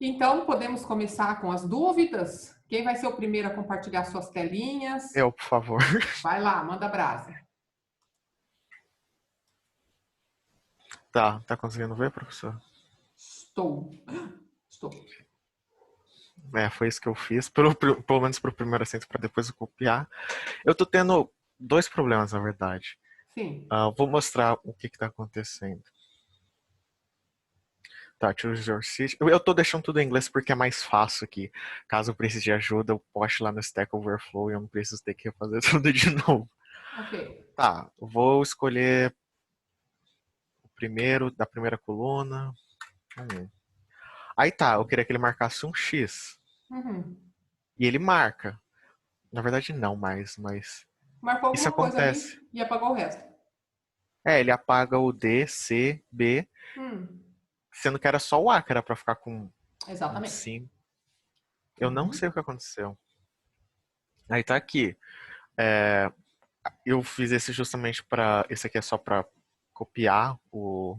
Então, podemos começar com as dúvidas? Quem vai ser o primeiro a compartilhar suas telinhas? Eu, por favor. Vai lá, manda brasa. Tá conseguindo ver, professor? Estou. Estou. Foi isso que eu fiz, pelo menos pro primeiro assento, para depois eu copiar. Eu tô tendo dois problemas, na verdade. Sim. Vou mostrar o que tá acontecendo. Tá, choose your city. Eu tô deixando tudo em inglês porque é mais fácil aqui. Caso eu precise de ajuda, eu posto lá no Stack Overflow e eu não preciso ter que refazer tudo de novo. Ok. Tá, vou escolher o primeiro, da primeira coluna. Aí tá, eu queria que ele marcasse um X. Uhum. E ele marca. Na verdade, não mais, mas Marcou isso alguma coisa acontece. ali e apagou o resto. Ele apaga o D, C, B, Hum. sendo que era só o A que era pra ficar com um Exatamente. sim. Eu não sei o Uhum. que aconteceu. Aí tá aqui. É, eu fiz esse justamente para. Esse aqui é só pra copiar o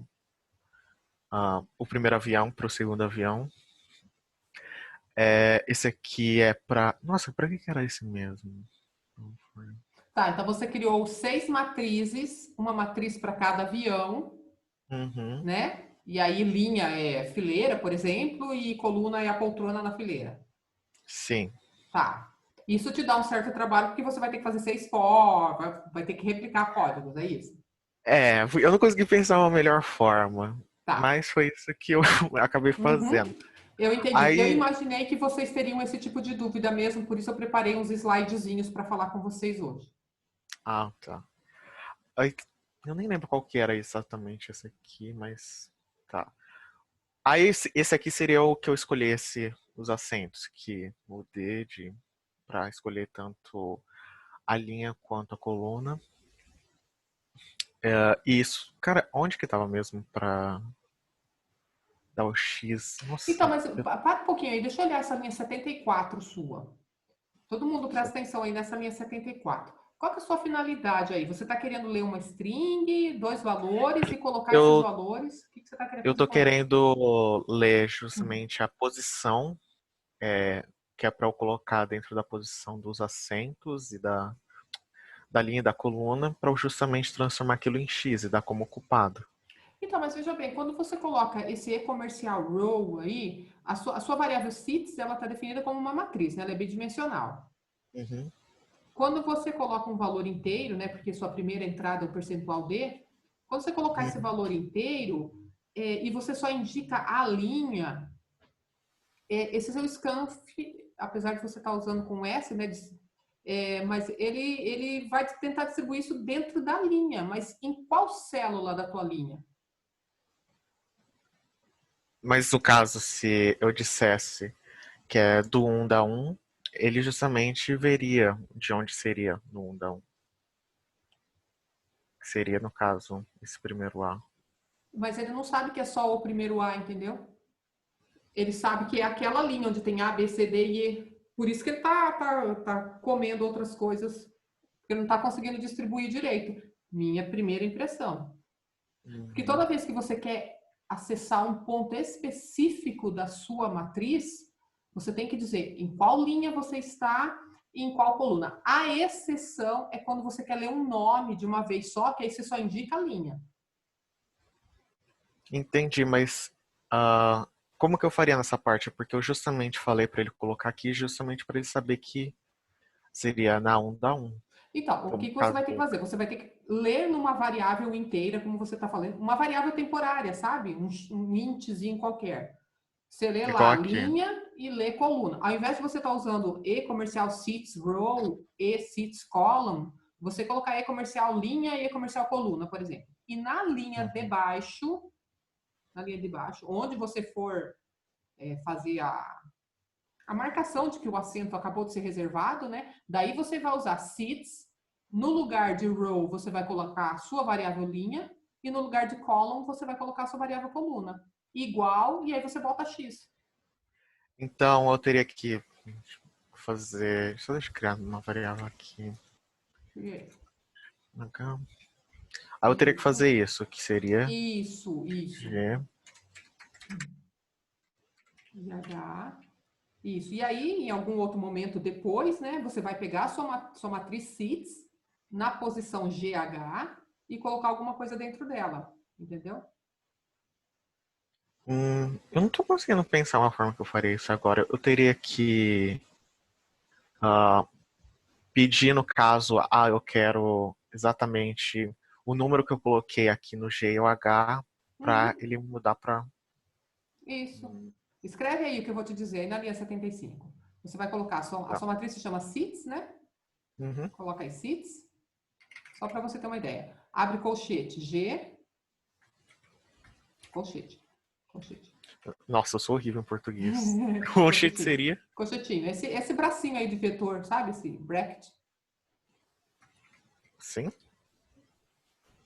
primeiro avião pro segundo avião. Esse aqui é pra. Nossa, pra que era esse mesmo? Tá, então você criou 6 matrizes, uma matriz para cada avião, Uhum, né? E aí linha é fileira, por exemplo, e coluna é a poltrona na fileira. sim. Tá. Isso te dá um certo trabalho porque você vai ter que fazer 6 for, vai ter que replicar códigos, é isso? Eu não consegui pensar uma melhor forma, Tá. mas foi isso que eu acabei fazendo. Uhum. Eu entendi. Eu Aí, imaginei que vocês teriam esse tipo de dúvida mesmo, por isso eu preparei uns slidezinhos para falar com vocês hoje. tá. Aí, eu nem lembro qual que era exatamente esse aqui, mas tá. Aí esse aqui seria o que eu escolhesse os acentos, que mudei de para escolher tanto a linha quanto a coluna. Isso, cara, onde que tava mesmo pra dar o X? Então, Nossa, mas para um pouquinho aí, deixa eu olhar essa linha 74 sua. Todo mundo presta atenção aí nessa linha 74. Qual que é a sua finalidade aí? Você está querendo ler uma string, dois valores e colocar esses eu valores? O que você está querendo eu fazer tô com ela? querendo ler Hum. justamente a posição, é, que é para eu colocar dentro da posição dos acentos e da linha da coluna, para eu justamente transformar aquilo em X e dar como ocupado. Então, mas veja bem, quando você coloca esse e-comercial row aí, a sua variável seats, ela está definida como uma matriz, né? Ela é bidimensional. Uhum, Quando você coloca um valor inteiro, né? Porque sua primeira entrada é o percentual D, quando você colocar esse uhum. valor inteiro e você só indica a linha, esse seu scanf, apesar de você estar usando com S, né? Mas ele vai tentar distribuir isso dentro da linha. Mas em qual célula da tua linha? Mas no caso, se eu dissesse que é do 1 da 1, ele justamente veria de onde seria no 1 da 1. Que seria, no caso, esse primeiro A. Mas ele não sabe que é só o primeiro A, entendeu? Ele sabe que é aquela linha onde tem A, B, C, D e E. Por isso que ele tá comendo outras coisas, porque não está conseguindo distribuir direito. Minha primeira impressão. Porque Uhum. toda vez que você quer acessar um ponto específico da sua matriz, você tem que dizer em qual linha você está e em qual coluna. A exceção é quando você quer ler um nome de uma vez só, que aí você só indica a linha. Entendi, mas ah, como que eu faria nessa parte? Porque eu justamente falei para ele colocar aqui, justamente para ele saber que seria na 1 da 1. Então, o Então, que no você caso, vai ter que fazer? Você vai ter que ler numa variável inteira, como você está falando, uma variável temporária, sabe? Um intzinho qualquer. Você lê igual lá aqui. linha e lê coluna. Ao invés de você estar usando e comercial seats row e seats column, você colocar e comercial linha e comercial coluna, por exemplo. E Uhum. na linha de baixo, onde você for fazer a marcação de que o assento acabou de ser reservado, né? Daí você vai usar seats. No lugar de row, você vai colocar a sua variável linha. E no lugar de column, você vai colocar a sua variável coluna. Igual, e aí você bota X. Então, eu teria que fazer. Deixa eu criar uma variável aqui. Aí eu teria que Isso, fazer isso, que seria isso, isso. G. GH. Isso. E aí, em algum outro momento depois, né, você vai pegar a sua matriz SITS na posição GH e colocar alguma coisa dentro dela. Entendeu? Eu não tô conseguindo pensar uma forma que eu faria isso agora. Eu teria que pedir, no caso, eu quero exatamente o número que eu coloquei aqui no G e o H para ele mudar para... Isso. Escreve aí o que eu vou te dizer, aí na linha 75. Você vai colocar, a sua matriz se chama SITS, né? Uhum. Coloca aí SITS, só para você ter uma ideia. Abre colchete G, colchete. Nossa, eu sou horrível em português. Colchete seria? Colchetinho. Esse bracinho aí de vetor, sabe? Esse bracket. Sim.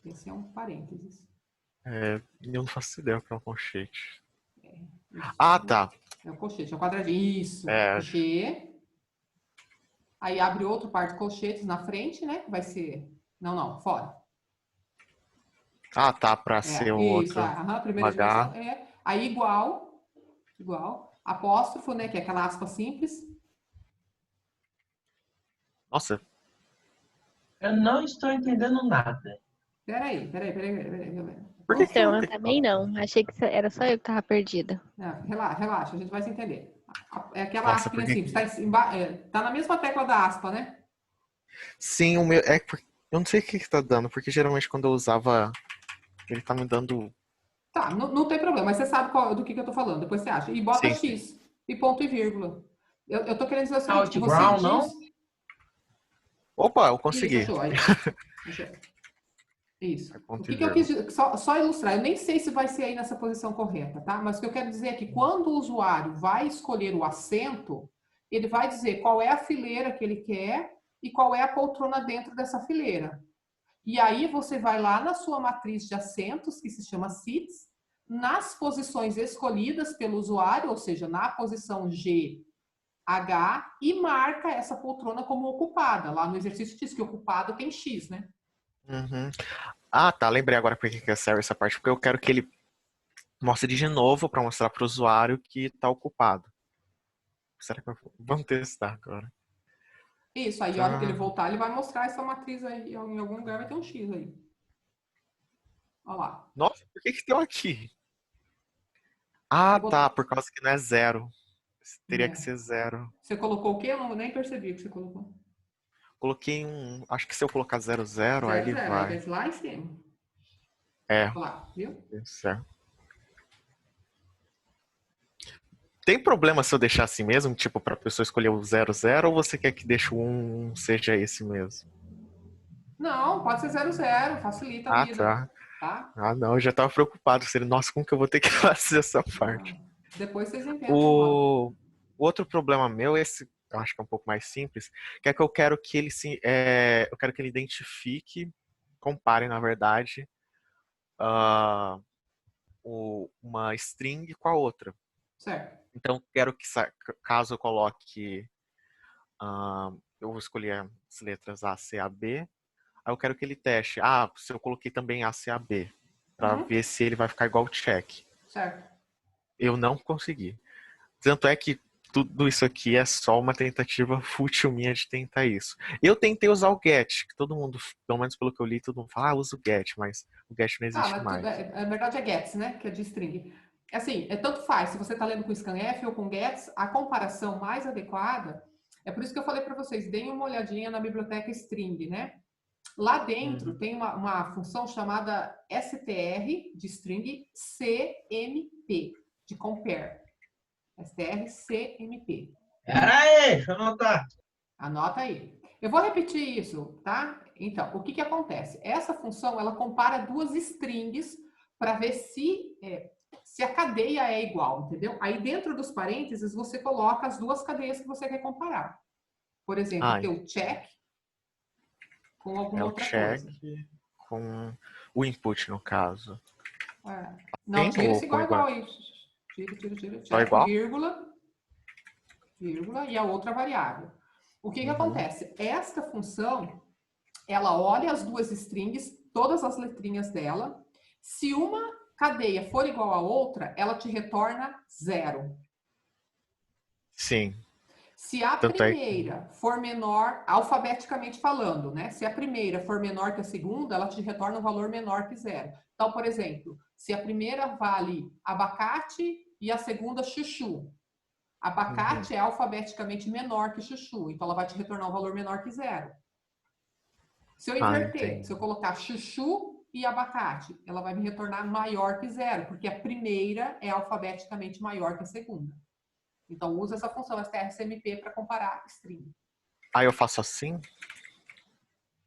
Esse é um parênteses. Eu não faço ideia o que é um colchete. Isso. Tá. É o colchete, é o quadradinho. Isso. É. G. Aí abre outro par de colchetes na frente, né? Vai ser... Não, fora. Tá, para ser o Isso. outro. Primeira H. dimensão. Aí igual. Apóstrofo, né? Que é aquela aspa simples. Nossa. Eu não estou entendendo nada. Peraí. Por que Então, não eu tem? também não. Achei que era só eu que tava perdida. Relaxa, a gente vai se entender. É aquela Nossa, aspinha porque... simples. Tá na mesma tecla da aspa, né? Sim, o meu... Eu não sei o que tá dando, porque geralmente quando eu usava, ele tá me dando... Tá, não tem problema, mas você sabe do que eu tô falando, depois você acha. E bota Sim. X, e ponto e vírgula. Eu tô querendo dizer o seguinte, que você Outground, diz... não? Opa, eu consegui. Isso, achou. Aí. Isso. O Ponto e que eu quis vírgula. dizer, só ilustrar, eu nem sei se vai ser aí nessa posição correta, tá? Mas o que eu quero dizer é que quando o usuário vai escolher o assento, ele vai dizer qual é a fileira que ele quer e qual é a poltrona dentro dessa fileira. E aí você vai lá na sua matriz de assentos, que se chama SITS, nas posições escolhidas pelo usuário, ou seja, na posição G, H, e marca essa poltrona como ocupada. Lá no exercício diz que ocupado tem X, né? Uhum. Tá. Lembrei agora por que serve essa parte. Porque eu quero que ele mostre de novo para mostrar para o usuário que tá ocupado. Será que vamos testar agora? Isso, aí a hora que ele voltar, ele vai mostrar essa matriz aí. Em algum lugar vai ter um X aí. Olha lá. Nossa, por que tem aqui? Tá. Por causa que não é zero. Teria que ser zero. Você colocou o quê? Eu nem percebi o que você colocou. Coloquei acho que se eu colocar 00, aí ele vai. Aí lá em cima. Olha lá, viu? Certo. Tem problema se eu deixar assim mesmo, tipo, pra pessoa escolher o 00, ou você quer que deixe o 1 seja esse mesmo? Não, pode ser 00, facilita a vida. Tá. Não, eu já tava preocupado. Nossa, como que eu vou ter que fazer essa parte? Depois vocês inventam. O outro problema meu, esse eu acho que é um pouco mais simples, que é que eu quero que ele eu quero que ele identifique, compare, na verdade, uma string com a outra. Certo. Então, quero que, caso eu coloque, eu vou escolher as letras A, C, A, B, aí eu quero que ele teste. Se eu coloquei também A, C, A, B, para ver se ele vai ficar igual o check. Certo. Eu não consegui. Tanto é que tudo isso aqui é só uma tentativa fútil minha de tentar isso. Eu tentei usar o get, que todo mundo, pelo menos pelo que eu li, todo mundo fala, usa o get, mas o get não existe mais. Na verdade é gets, né? Que é de string. Assim, tanto faz, se você está lendo com scanf ou com gets, a comparação mais adequada, é por isso que eu falei para vocês, deem uma olhadinha na biblioteca string, né? Lá dentro tem uma função chamada str de string cmp, de compare. strcmp. Peraí, deixa eu anotar. Anota aí. Eu vou repetir isso, tá? Então, o que acontece? Essa função, ela compara duas strings para ver se a cadeia é igual, entendeu? Aí, dentro dos parênteses, você coloca as duas cadeias que você quer comparar. Por exemplo, o teu check com alguma outra coisa. Com o input, no caso. Não, tira esse igual aí. Tira. Check, igual? vírgula, e a outra variável. O que acontece? Esta função, ela olha as duas strings, todas as letrinhas dela. Se uma cadeia for igual à outra, ela te retorna 0. Sim. Se a Tanto é que... primeira for menor, alfabeticamente falando, né? Se a primeira for menor que a segunda, ela te retorna um valor menor que zero. Então, por exemplo, se a primeira vale abacate e a segunda chuchu. Abacate é alfabeticamente menor que chuchu, então ela vai te retornar um valor menor que zero. Se eu inverter, entendi. se eu colocar chuchu e abacate, ela vai me retornar maior que zero, porque a primeira é alfabeticamente maior que a segunda. Então, usa essa função strcmp para comparar string. Aí eu faço assim?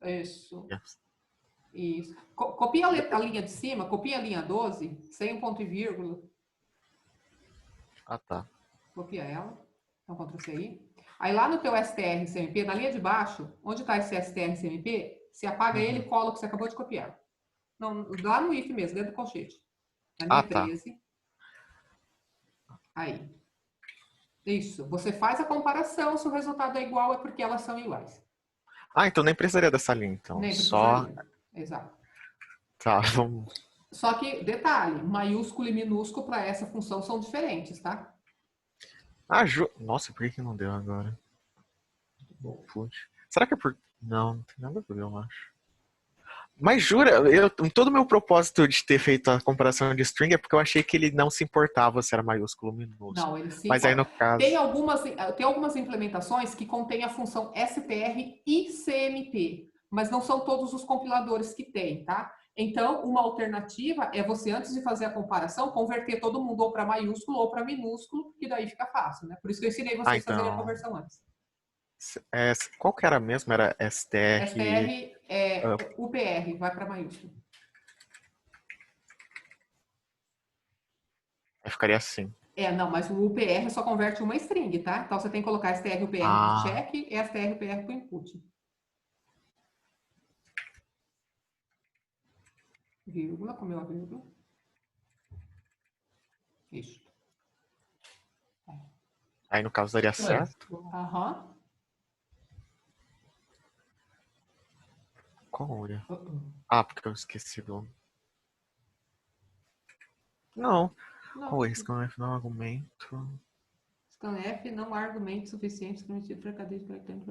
Isso. Yes. Isso. Copia a linha de cima, copia a linha 12, sem um ponto e vírgula. Ah, tá. Copia ela. Então, Ctrl-C aí. Aí lá no teu strcmp, na linha de baixo, onde está esse strcmp, você apaga ele e cola o que você acabou de copiar. Não, lá no if mesmo, dentro do colchete. Na linha Ah, tá. 13. Aí. Isso. Você faz a comparação, se o resultado é igual, é porque elas são iguais. Ah, então nem precisaria dessa linha, então. Nem Só... precisaria. Exato. Tá, vamos... Só que, detalhe, maiúsculo e minúsculo para essa função são diferentes, tá? Ah, Nossa, por que não deu agora? Putz. Será que é por... Não, não tem nada a ver, eu acho. Mas jura, todo o meu propósito de ter feito a comparação de string é porque eu achei que ele não se importava se era maiúsculo ou minúsculo. Não, ele se Mas aí no importa. caso... Tem algumas implementações que contêm a função str e cmp, mas não são todos os compiladores que têm, tá? Então, uma alternativa é você, antes de fazer a comparação, converter todo mundo ou para maiúsculo ou para minúsculo, que daí fica fácil, né? Por isso que eu ensinei Ah, vocês a fazerem a então... conversão antes. Qual que era mesmo? Era str... str é upr, vai para maiúsculo. Aí ficaria assim. Não, mas o UPR só converte uma string, tá? Então você tem que colocar str UPR pro Ah, check e str UPR pro input. Vírgula, comeu a vírgula. Isso. aí no caso daria certo? Aham. Qual é? Ah, porque eu esqueci do... Não. Não. Qual é esse? Não é um argumento. Scanf não há argumento suficiente permitido para cadeia de caracteres.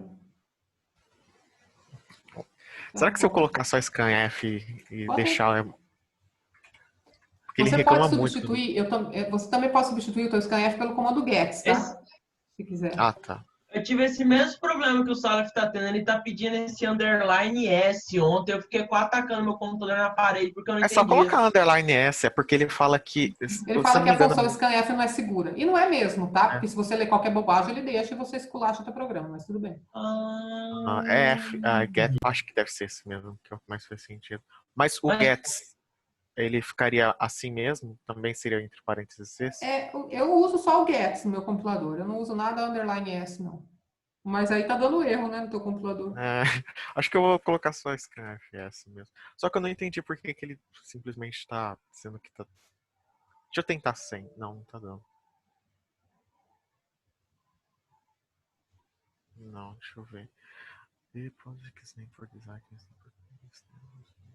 Será que se eu colocar só scanf e deixar... Porque ele Você pode reclama muito do... substituir, você também pode substituir o teu scanf pelo comando get, tá? Se quiser. Ah, tá. Eu tive esse mesmo problema que o Salaf tá tendo. Ele tá pedindo esse underline S ontem. Eu fiquei quase atacando meu computador na parede porque eu não É só entendia. colocar underline S, é porque ele fala que... Ele se fala não que me a engano, função scanf não é segura. E não é mesmo, tá? É. Porque se você ler qualquer bobagem, ele deixa e você esculacha o teu programa, mas tudo bem. get, acho que deve ser esse mesmo, que é o que mais faz sentido. Mas o Mas- gets, ele ficaria assim mesmo? Também seria entre parênteses esse? Eu uso só o get no meu compilador. Eu não uso nada underline S, não. Mas aí tá dando erro, né, no teu compilador. É, acho que eu vou colocar só scanf S mesmo. Só que eu não entendi por que ele simplesmente está dizendo que tá... Deixa eu tentar sem. Não, não tá dando. Não, deixa eu ver.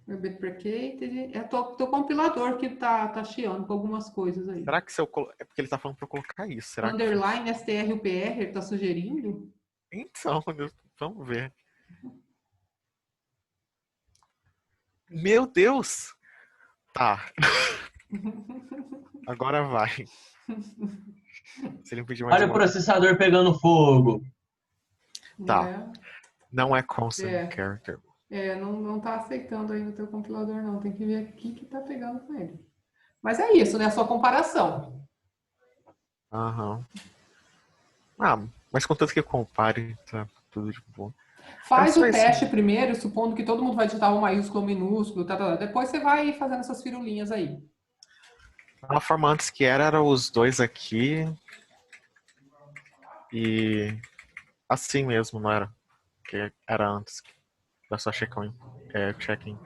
Deprecated. É teu compilador que tá chiando com algumas coisas aí. Será que se eu colocar... É porque ele tá falando pra eu colocar isso. Será que... Underline strupr, ele tá sugerindo? Então, vamos ver. Meu Deus! Tá. Agora vai. Se ele pedir mais Olha o uma... processador pegando fogo. Tá. Não é constant É. character. Não tá aceitando aí no teu compilador, não. Tem que ver aqui que tá pegando com ele. Mas é isso, né? A sua comparação. Aham. Ah, mas contanto que eu compare, tá tudo de boa. Faz Mas o isso. teste primeiro, supondo que todo mundo vai digitar um maiúsculo ou minúsculo, tá. Depois você vai fazendo essas firulinhas aí. A forma antes que era os dois aqui. E assim mesmo, não era? Que era antes. Era só check-in. Check-in.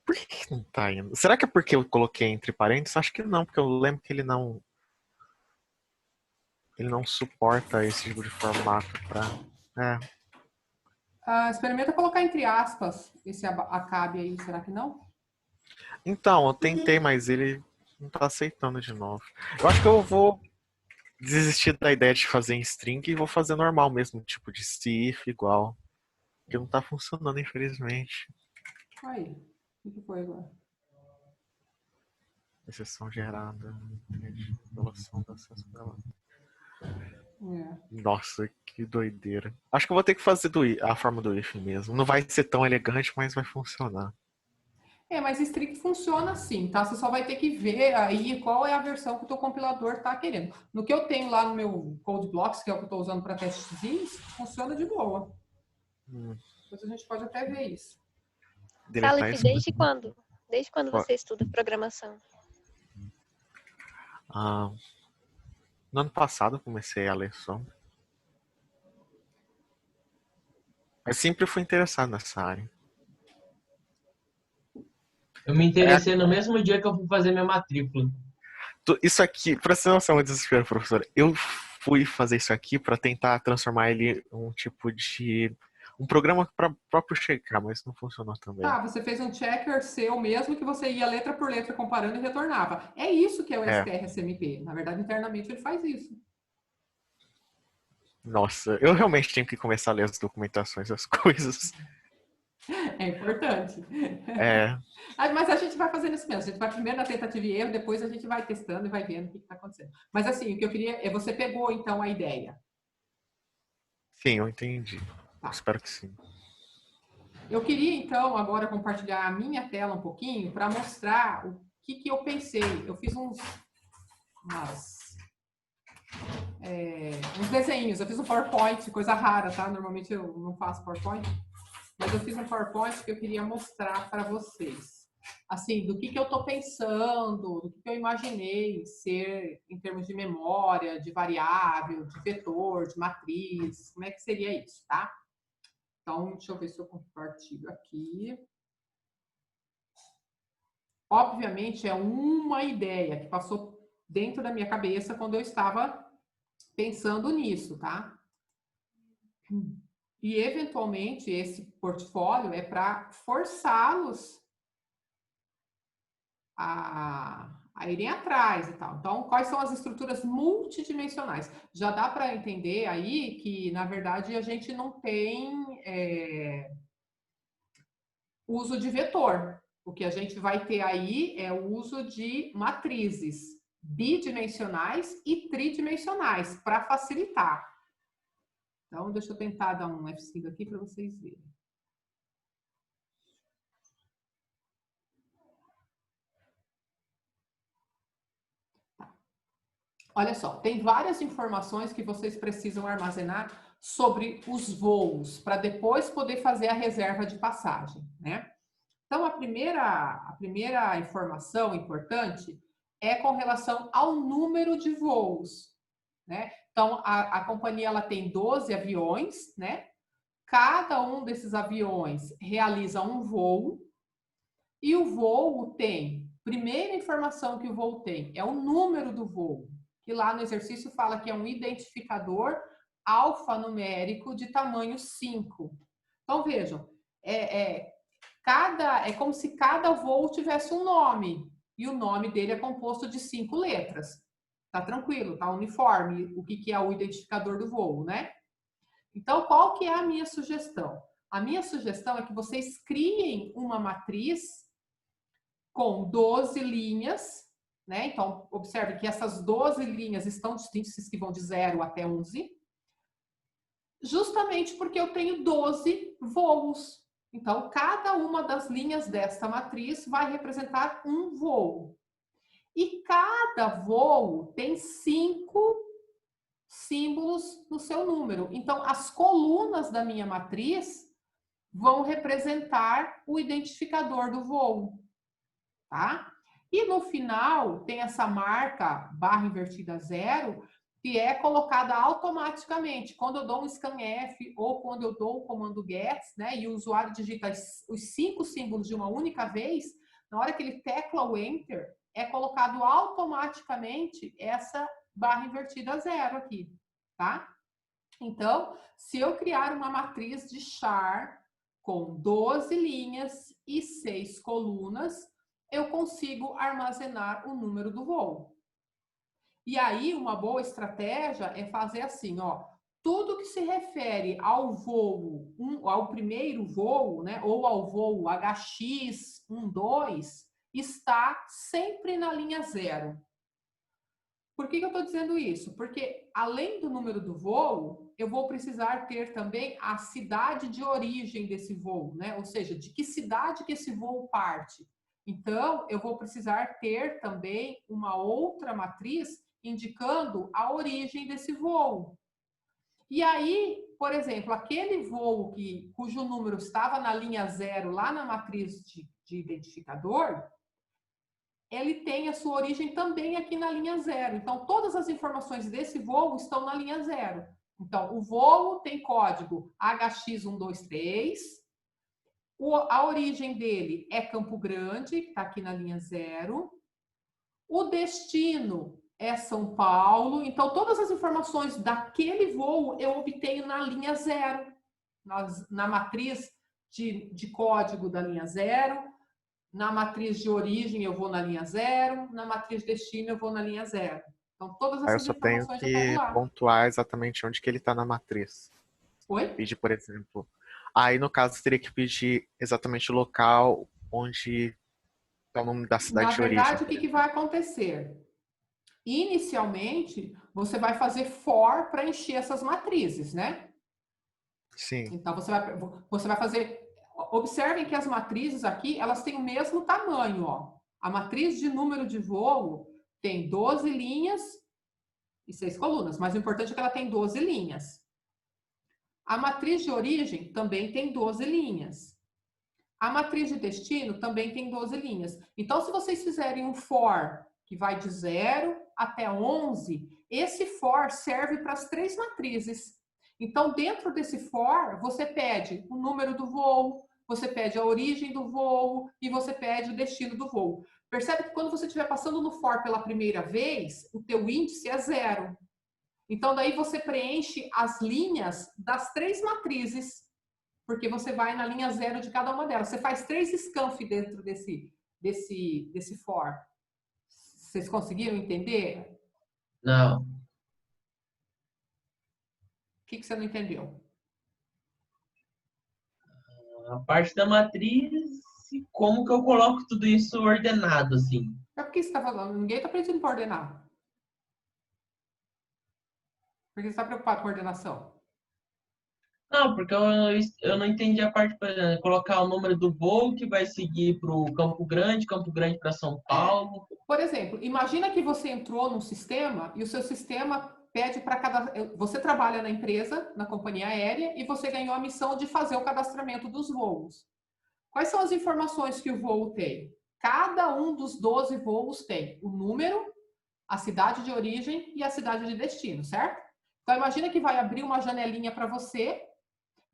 Por que não tá indo? Será que é porque eu coloquei entre parênteses? Acho que não, porque eu lembro que ele não suporta esse tipo de formato pra... Experimenta colocar entre aspas esse acabe aí, será que não? Então, eu tentei, mas ele não tá aceitando de novo. Eu acho que eu vou desistir da ideia de fazer em string e vou fazer normal mesmo, tipo de if igual. Porque não tá funcionando, infelizmente. Aí, o que foi agora? Exceção gerada. Revelação do acesso dela. É. Nossa, que doideira. Acho que eu vou ter que fazer a forma do if mesmo. Não vai ser tão elegante, mas vai funcionar. Mas string funciona assim, tá? Você só vai ter que ver aí qual é a versão que o teu compilador tá querendo. No que eu tenho lá no meu CodeBlocks, que é o que eu tô usando para testes, funciona de boa. Depois a gente pode até ver isso. Deletar Salif, isso. desde quando? Desde quando Ó. você estuda programação? No ano passado eu comecei a ler só. Eu sempre fui interessado nessa área. Eu me interessei no mesmo dia que eu fui fazer minha matrícula. Isso aqui, pra você não ser um desespero, professor, eu fui fazer isso aqui pra tentar transformar ele em um tipo de um programa para próprio checar, mas não funcionou também. Tá, você fez um checker seu mesmo que você ia letra por letra comparando e retornava. É isso que é o STR-SMP. Na verdade, internamente ele faz isso. Nossa, eu realmente tenho que começar a ler as documentações, as coisas. É importante. É. Mas a gente vai fazendo isso mesmo. A gente vai primeiro na tentativa e erro, depois a gente vai testando e vai vendo o que está acontecendo. Mas assim, o que eu queria é você pegou então a ideia. Sim, eu entendi. Tá. Espero que sim. Eu queria então agora compartilhar a minha tela um pouquinho para mostrar o que eu pensei. Eu fiz uns desenhos, eu fiz um PowerPoint, coisa rara, tá? Normalmente eu não faço PowerPoint, mas eu fiz um PowerPoint que eu queria mostrar para vocês. Assim, do que eu estou pensando, do que eu imaginei ser em termos de memória, de variável, de vetor, de matriz, como é que seria isso, tá? Então, deixa eu ver se eu compartilho aqui. Obviamente, é uma ideia que passou dentro da minha cabeça quando eu estava pensando nisso, tá? E, eventualmente, esse portfólio é para forçá-los a irem atrás e tal. Então, quais são as estruturas multidimensionais? Já dá para entender aí que, na verdade, a gente não tem uso de vetor. O que a gente vai ter aí é o uso de matrizes bidimensionais e tridimensionais para facilitar. Então, deixa eu tentar dar um F5 aqui para vocês verem. Olha só, tem várias informações que vocês precisam armazenar sobre os voos, para depois poder fazer a reserva de passagem, né? Então, a primeira informação importante é com relação ao número de voos, né? Então, a companhia ela tem 12 aviões, né? Cada um desses aviões realiza um voo, e o voo tem, primeira informação que o voo tem é o número do voo, que lá no exercício fala que é um identificador alfanumérico de tamanho 5. Então, vejam, é como se cada voo tivesse um nome, e o nome dele é composto de 5 letras. Tá tranquilo, tá uniforme o que é o identificador do voo, né? Então, qual que é a minha sugestão? A minha sugestão é que vocês criem uma matriz com 12 linhas, né? Então, observe que essas 12 linhas estão distintas, que vão de 0 até 11, justamente porque eu tenho 12 voos. Então, cada uma das linhas desta matriz vai representar um voo. E cada voo tem 5 símbolos no seu número. Então, as colunas da minha matriz vão representar o identificador do voo, tá? E no final tem essa marca barra invertida 0, que é colocada automaticamente. Quando eu dou um scanf ou quando eu dou o comando get, né, e o usuário digita os 5 símbolos de uma única vez, na hora que ele tecla o enter, é colocado automaticamente essa barra invertida 0 aqui, tá? Então, se eu criar uma matriz de char com 12 linhas e 6 colunas, eu consigo armazenar o número do voo. E aí, uma boa estratégia é fazer assim, ó, tudo que se refere ao voo, ao primeiro voo, né, ou ao voo HX12, está sempre na linha 0. Por que eu estou dizendo isso? Porque, além do número do voo, eu vou precisar ter também a cidade de origem desse voo, né? Ou seja, de que cidade que esse voo parte. Então, eu vou precisar ter também uma outra matriz indicando a origem desse voo. E aí, por exemplo, aquele voo cujo número estava na linha 0, lá na matriz de identificador, ele tem a sua origem também aqui na linha 0. Então, todas as informações desse voo estão na linha 0. Então, o voo tem código HX123, a origem dele é Campo Grande, que está aqui na linha 0. O destino é São Paulo. Então, todas as informações daquele voo eu obtenho na linha 0, na matriz de código da linha 0. Na matriz de origem eu vou na linha 0, na matriz de destino eu vou na linha 0. Então, todas Aí eu essas só tenho informações eu pego que lá. pontuar exatamente onde que ele está na matriz. Oi? Pedir, por exemplo. Aí, no caso, teria que pedir exatamente o local onde é o nome da cidade Na de origem. verdade, o que vai acontecer? Inicialmente, você vai fazer for para encher essas matrizes, né? Sim. Então, você vai fazer... Observem que as matrizes aqui, elas têm o mesmo tamanho, ó. A matriz de número de voo tem 12 linhas e 6 colunas, mas o importante é que ela tem 12 linhas. A matriz de origem também tem 12 linhas. A matriz de destino também tem 12 linhas. Então, se vocês fizerem um for que vai de 0 até 11, esse for serve para as 3 matrizes. Então, dentro desse for, você pede o número do voo, você pede a origem do voo e você pede o destino do voo. Percebe que quando você estiver passando no for pela primeira vez, o teu índice é 0. Então, daí você preenche as linhas das 3 matrizes, porque você vai na linha 0 de cada uma delas. Você faz 3 scanf dentro desse for. Vocês conseguiram entender? Não. O que você não entendeu? A parte da matriz, como que eu coloco tudo isso ordenado, assim? É porque você está falando, ninguém está pedindo para ordenar. Por que você está preocupado com coordenação? Não, porque eu não entendi a parte, por exemplo, colocar o número do voo que vai seguir para o Campo Grande para São Paulo. Por exemplo, imagina que você entrou num sistema e o seu sistema pede para cada... Você trabalha na empresa, na companhia aérea, e você ganhou a missão de fazer o cadastramento dos voos. Quais são as informações que o voo tem? Cada um dos 12 voos tem o número, a cidade de origem e a cidade de destino, certo? Então, imagina que vai abrir uma janelinha para você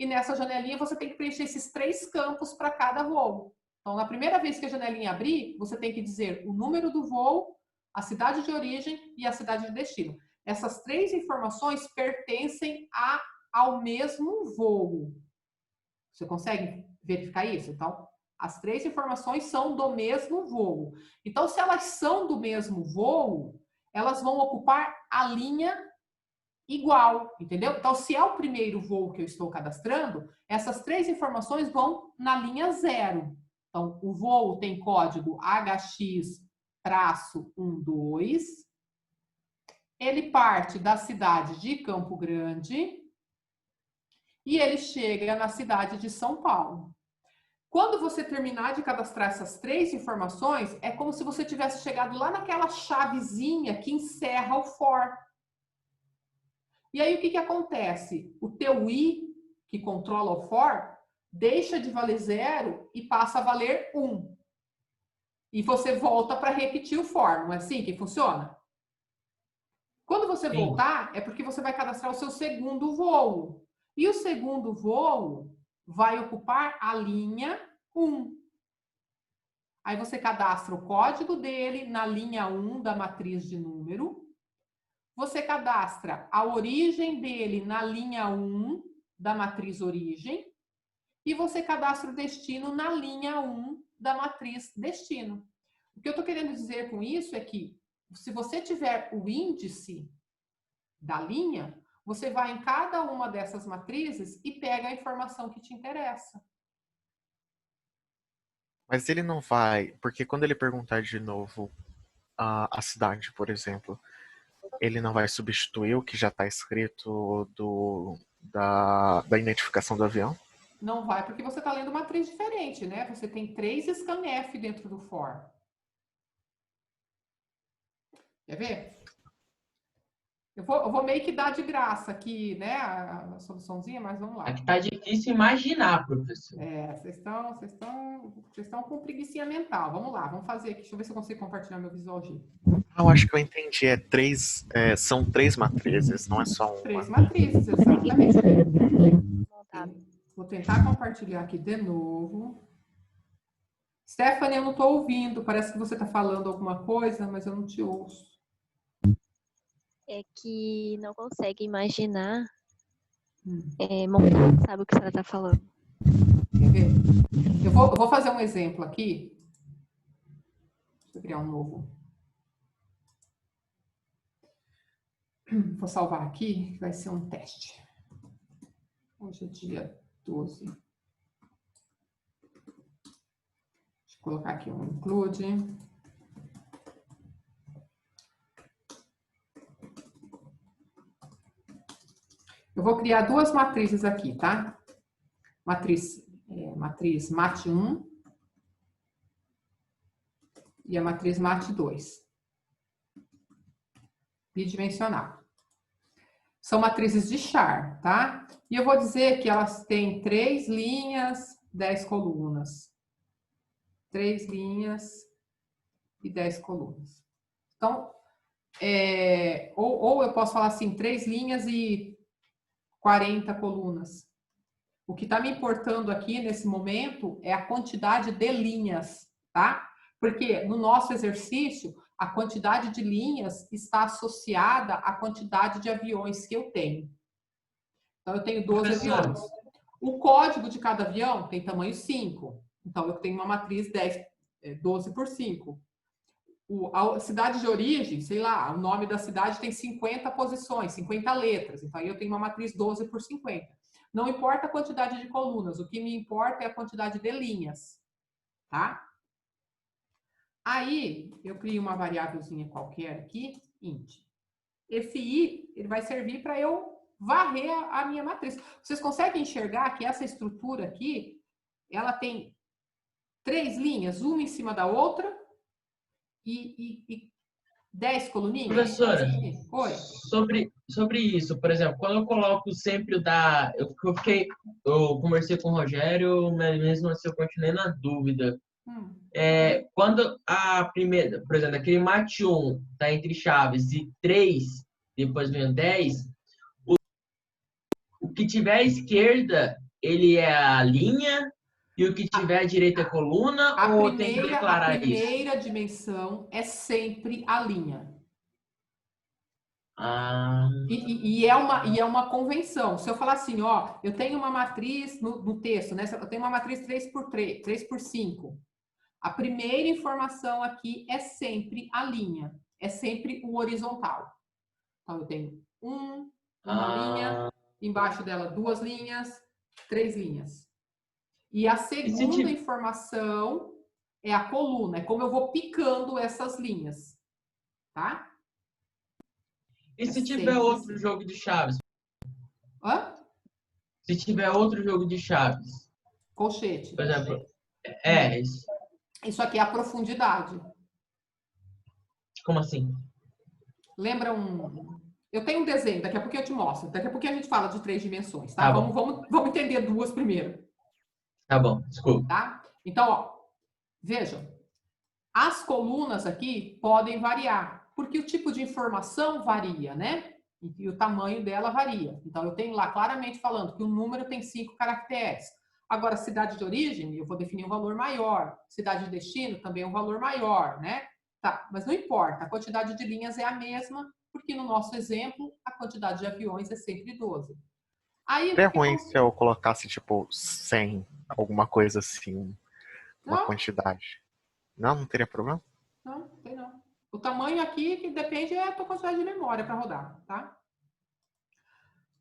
e nessa janelinha você tem que preencher esses 3 campos para cada voo. Então, na primeira vez que a janelinha abrir, você tem que dizer o número do voo, a cidade de origem e a cidade de destino. Essas 3 informações pertencem ao mesmo voo. Você consegue verificar isso? Então, as 3 informações são do mesmo voo. Então, se elas são do mesmo voo, elas vão ocupar a linha igual, entendeu? Então, se é o primeiro voo que eu estou cadastrando, essas 3 informações vão na linha 0. Então, o voo tem código HX-12. Ele parte da cidade de Campo Grande e ele chega na cidade de São Paulo. Quando você terminar de cadastrar essas 3 informações, é como se você tivesse chegado lá naquela chavezinha que encerra o for. E aí, o que acontece? O teu I, que controla o for, deixa de valer 0 e passa a valer 1. E você volta para repetir o for, não é assim que funciona? Quando você voltar, é porque você vai cadastrar o seu segundo voo. E o segundo voo vai ocupar a linha 1. Aí você cadastra o código dele na linha 1 da matriz de número. Você cadastra a origem dele na linha 1 da matriz origem e você cadastra o destino na linha 1 da matriz destino. O que eu estou querendo dizer com isso é que, se você tiver o índice da linha, você vai em cada uma dessas matrizes e pega a informação que te interessa. Mas ele não vai, porque quando ele perguntar de novo a cidade, por exemplo, ele não vai substituir o que já está escrito da identificação do avião? Não vai, porque você está lendo matriz diferente, né? Você tem 3 scanf dentro do for. Quer ver? Eu vou meio que dar de graça aqui, né? A soluçãozinha, mas vamos lá. Aqui tá difícil imaginar, professor. Vocês estão com preguicinha mental. Vamos lá, vamos fazer aqui. Deixa eu ver se eu consigo compartilhar meu visual G. Eu acho que eu entendi. São 3 matrizes, não é só uma. 3 matrizes, exatamente. Montado. Vou tentar compartilhar aqui de novo. Stephanie, eu não estou ouvindo. Parece que você está falando alguma coisa, mas eu não te ouço. É que não consegue imaginar Hum. montar, sabe o que você está falando. Quer ver? Eu vou fazer um exemplo aqui. Deixa eu criar um novo. Vou salvar aqui, que vai ser um teste. Hoje é dia 12. Deixa eu colocar aqui um include. Eu vou criar 2 matrizes aqui, tá? Matriz MAT1 e a matriz MAT2. Bidimensional. São matrizes de char, tá? E eu vou dizer que elas têm 3 linhas, 10 colunas. 3 linhas e 10 colunas. Então, ou eu posso falar assim, 3 linhas e 40 colunas. O que está me importando aqui nesse momento é a quantidade de linhas, tá? Porque no nosso exercício, a quantidade de linhas está associada à quantidade de aviões que eu tenho. Então, eu tenho 12 aviões. O código de cada avião tem tamanho 5. Então, eu tenho uma matriz 12 por 5. A cidade de origem, sei lá, o nome da cidade tem 50 posições, 50 letras. Então, aí eu tenho uma matriz 12 por 50. Não importa a quantidade de colunas, o que me importa é a quantidade de linhas, tá? Aí, eu crio uma variávelzinha qualquer aqui, int. Esse i, ele vai servir para eu varrer a minha matriz. Vocês conseguem enxergar que essa estrutura aqui, ela tem 3 linhas, uma em cima da outra, e 10 coluninhas? Professora, Oi. sobre isso, por exemplo, quando eu coloco sempre o da. Eu conversei com o Rogério, mas mesmo assim eu continuei na dúvida. Quando a primeira, por exemplo, aquele mate 1 tá entre chaves e 3, depois vem o 10, o que tiver à esquerda, ele é a linha, e o que tiver à direita é a coluna, ou tem que declarar a primeira dimensão é sempre a linha. E é uma convenção. Se eu falar assim, ó, eu tenho uma matriz no texto, né? Eu tenho uma matriz 3 por 3, 3 por 5. A primeira informação aqui é sempre a linha, é sempre o horizontal. Então, eu tenho uma linha, embaixo dela 2 linhas, 3 linhas. E a segunda informação é a coluna, é como eu vou picando essas linhas, tá? E se tiver outro jogo de chaves? Hã? Se tiver outro jogo de chaves? Colchete. Por exemplo, isso. Isso aqui é a profundidade. Como assim? Lembra Eu tenho um desenho, daqui a pouco eu te mostro. Daqui a pouco a gente fala de 3 dimensões, tá? Tá vamos entender 2 primeiro. Tá bom, desculpa. Tá? Então, ó, vejam. As colunas aqui podem variar, porque o tipo de informação varia, né? E o tamanho dela varia. Então, eu tenho lá claramente falando que o número tem 5 caracteres. Agora, cidade de origem, eu vou definir um valor maior. Cidade de destino, também um valor maior, né? Tá, mas não importa, a quantidade de linhas é a mesma, porque no nosso exemplo, a quantidade de aviões é sempre 12. Aí, Seria ruim se eu colocasse, tipo, 100, alguma coisa assim, uma Não. quantidade. Não teria problema? O tamanho aqui que depende é a tua quantidade de memória para rodar, tá?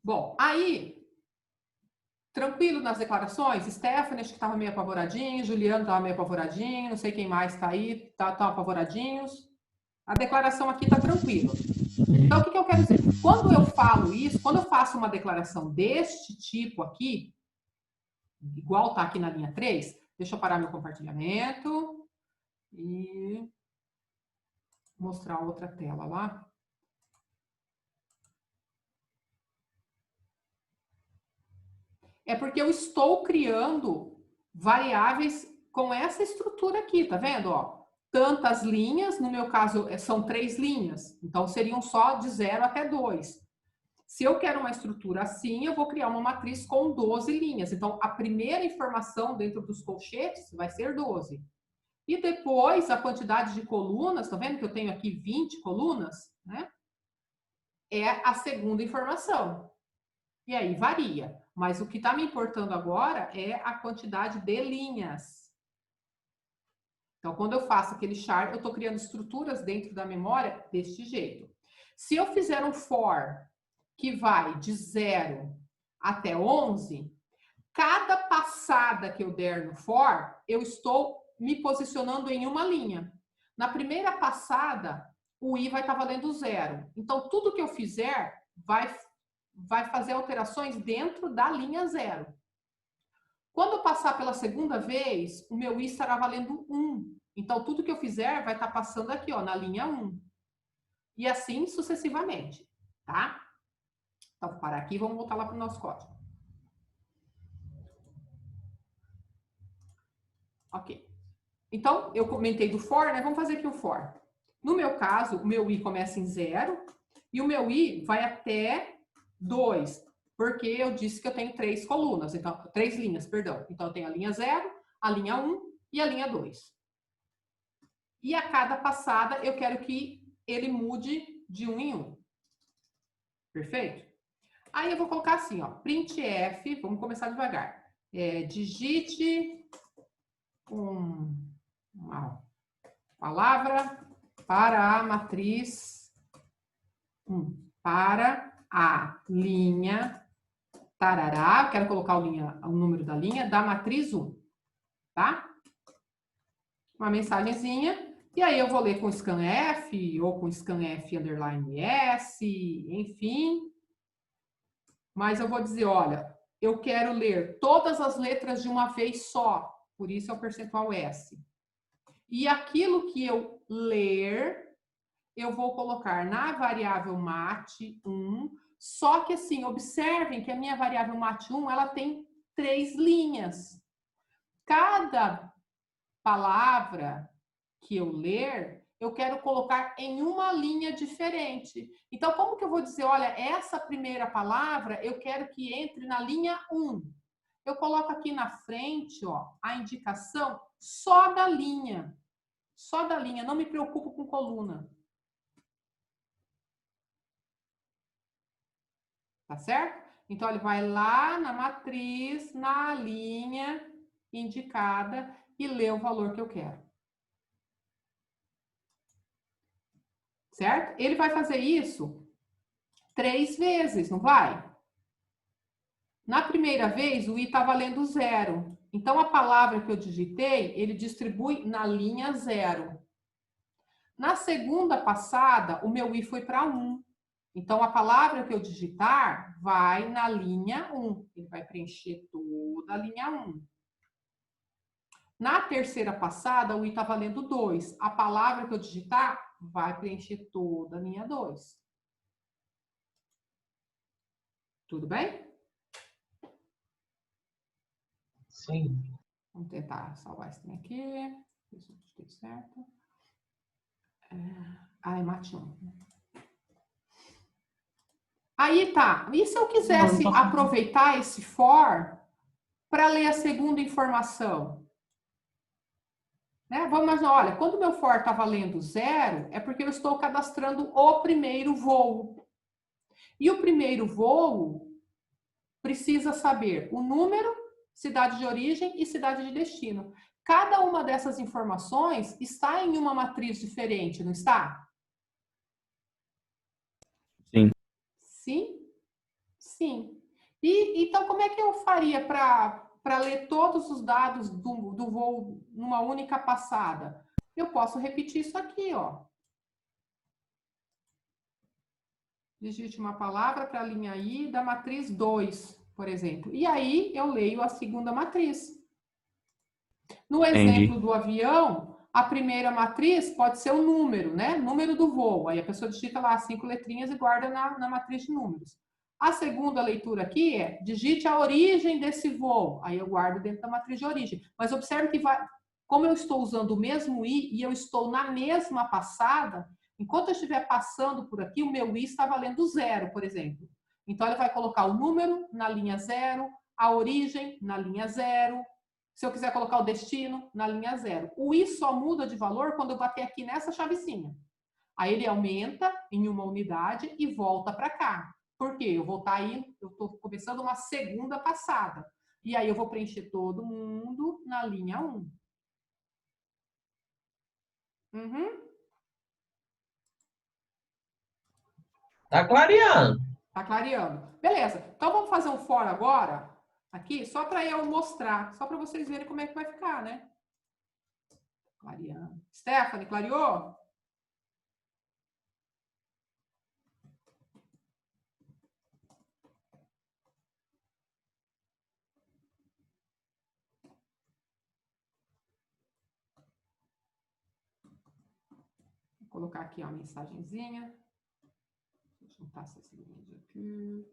Bom, aí, tranquilo nas declarações? Stephanie, acho que estava meio apavoradinho, Juliano estava meio apavoradinho, não sei quem mais está aí, tá apavoradinhos. A declaração aqui está tranquila. Então, o que eu quero dizer? Quando eu falo isso, quando eu faço uma declaração deste tipo aqui, igual está aqui na linha 3, deixa eu parar meu compartilhamento e mostrar outra tela lá. É porque eu estou criando variáveis com essa estrutura aqui, tá vendo? Ó, tantas linhas, no meu caso são 3 linhas, então seriam só de 0 até 2. Se eu quero uma estrutura assim, eu vou criar uma matriz com 12 linhas. Então, a primeira informação dentro dos colchetes vai ser 12. E depois, a quantidade de colunas, tá vendo que eu tenho aqui 20 colunas, né? É a segunda informação. E aí varia. Mas o que está me importando agora é a quantidade de linhas. Então, quando eu faço aquele char, eu estou criando estruturas dentro da memória deste jeito. Se eu fizer um for que vai de 0 até 11, cada passada que eu der no for, eu estou me posicionando em uma linha. Na primeira passada, o i vai estar valendo 0. Então, tudo que eu fizer vai fazer alterações dentro da linha 0. Quando eu passar pela segunda vez, o meu i estará valendo 1. Então, tudo que eu fizer vai estar passando aqui, ó, na linha 1. E assim sucessivamente, tá? Então, vou parar aqui e vamos voltar lá para o nosso código. Ok. Então, eu comentei do for, né? Vamos fazer aqui o for. No meu caso, o meu i começa em 0 e o meu i vai até 2, porque eu disse que eu tenho 3 colunas, então 3 linhas, perdão. Então, eu tenho a linha 0, a linha 1 e a linha 2. E a cada passada, eu quero que ele mude de 1 em 1. Perfeito? Aí eu vou colocar assim, ó, printf, vamos começar devagar. Digite uma palavra para a matriz 1, para a linha tarará, quero colocar o número da linha da matriz 1, tá? Uma mensagenzinha, e aí eu vou ler com scanf, ou com scanf underline s, enfim. Mas eu vou dizer, olha, eu quero ler todas as letras de uma vez só, por isso é o percentual S. E aquilo que eu ler, eu vou colocar na variável mat1, só que assim, observem que a minha variável mat1, ela tem 3 linhas. Cada palavra que eu ler, eu quero colocar em uma linha diferente. Então, como que eu vou dizer, olha, essa primeira palavra, eu quero que entre na linha 1. Eu coloco aqui na frente, ó, a indicação só da linha. Só da linha, não me preocupo com coluna. Tá certo? Então, ele vai lá na matriz, na linha indicada e lê o valor que eu quero. Certo? Ele vai fazer isso 3 vezes, não vai? Na primeira vez, o i está valendo 0. Então, a palavra que eu digitei, ele distribui na linha 0. Na segunda passada, o meu i foi para 1. Então, a palavra que eu digitar vai na linha 1. Ele vai preencher toda a linha 1. Na terceira passada, o i está valendo 2. A palavra que eu digitar vai preencher toda a linha 2. Tudo bem? Sim. Vamos tentar salvar esse trem aqui. Ver se eu digitei certo. É mate1. Aí tá. E se eu quisesse aproveitar esse for para ler a segunda informação? Né? Vamos imaginar, olha, quando o meu for está valendo 0, é porque eu estou cadastrando o primeiro voo. E o primeiro voo precisa saber o número, cidade de origem e cidade de destino. Cada uma dessas informações está em uma matriz diferente, não está? Sim. Sim? Sim. E então, como é que eu faria para ler todos os dados do voo numa única passada? Eu posso repetir isso aqui, ó. Digite uma palavra para a linha I da matriz 2, por exemplo. E aí eu leio a segunda matriz. No exemplo do avião, a primeira matriz pode ser o número, né? Número do voo. Aí a pessoa digita lá 5 letrinhas e guarda na matriz de números. A segunda leitura aqui é, digite a origem desse voo. Aí eu guardo dentro da matriz de origem. Mas observe que como eu estou usando o mesmo I e eu estou na mesma passada, enquanto eu estiver passando por aqui, o meu I está valendo 0, por exemplo. Então, ele vai colocar o número na linha 0, a origem na linha 0. Se eu quiser colocar o destino, na linha 0. O I só muda de valor quando eu bater aqui nessa chavezinha. Aí ele aumenta em uma unidade e volta para cá. Por quê? Eu vou estar aí, eu estou começando uma segunda passada. E aí eu vou preencher todo mundo na linha 1. Tá clareando. Tá clareando. Beleza. Então vamos fazer um for agora, aqui, só para eu mostrar, só para vocês verem como é que vai ficar, né? Clareando. Stephanie, clareou? Vou colocar aqui uma mensagenzinha. Vou juntar essas linhas aqui.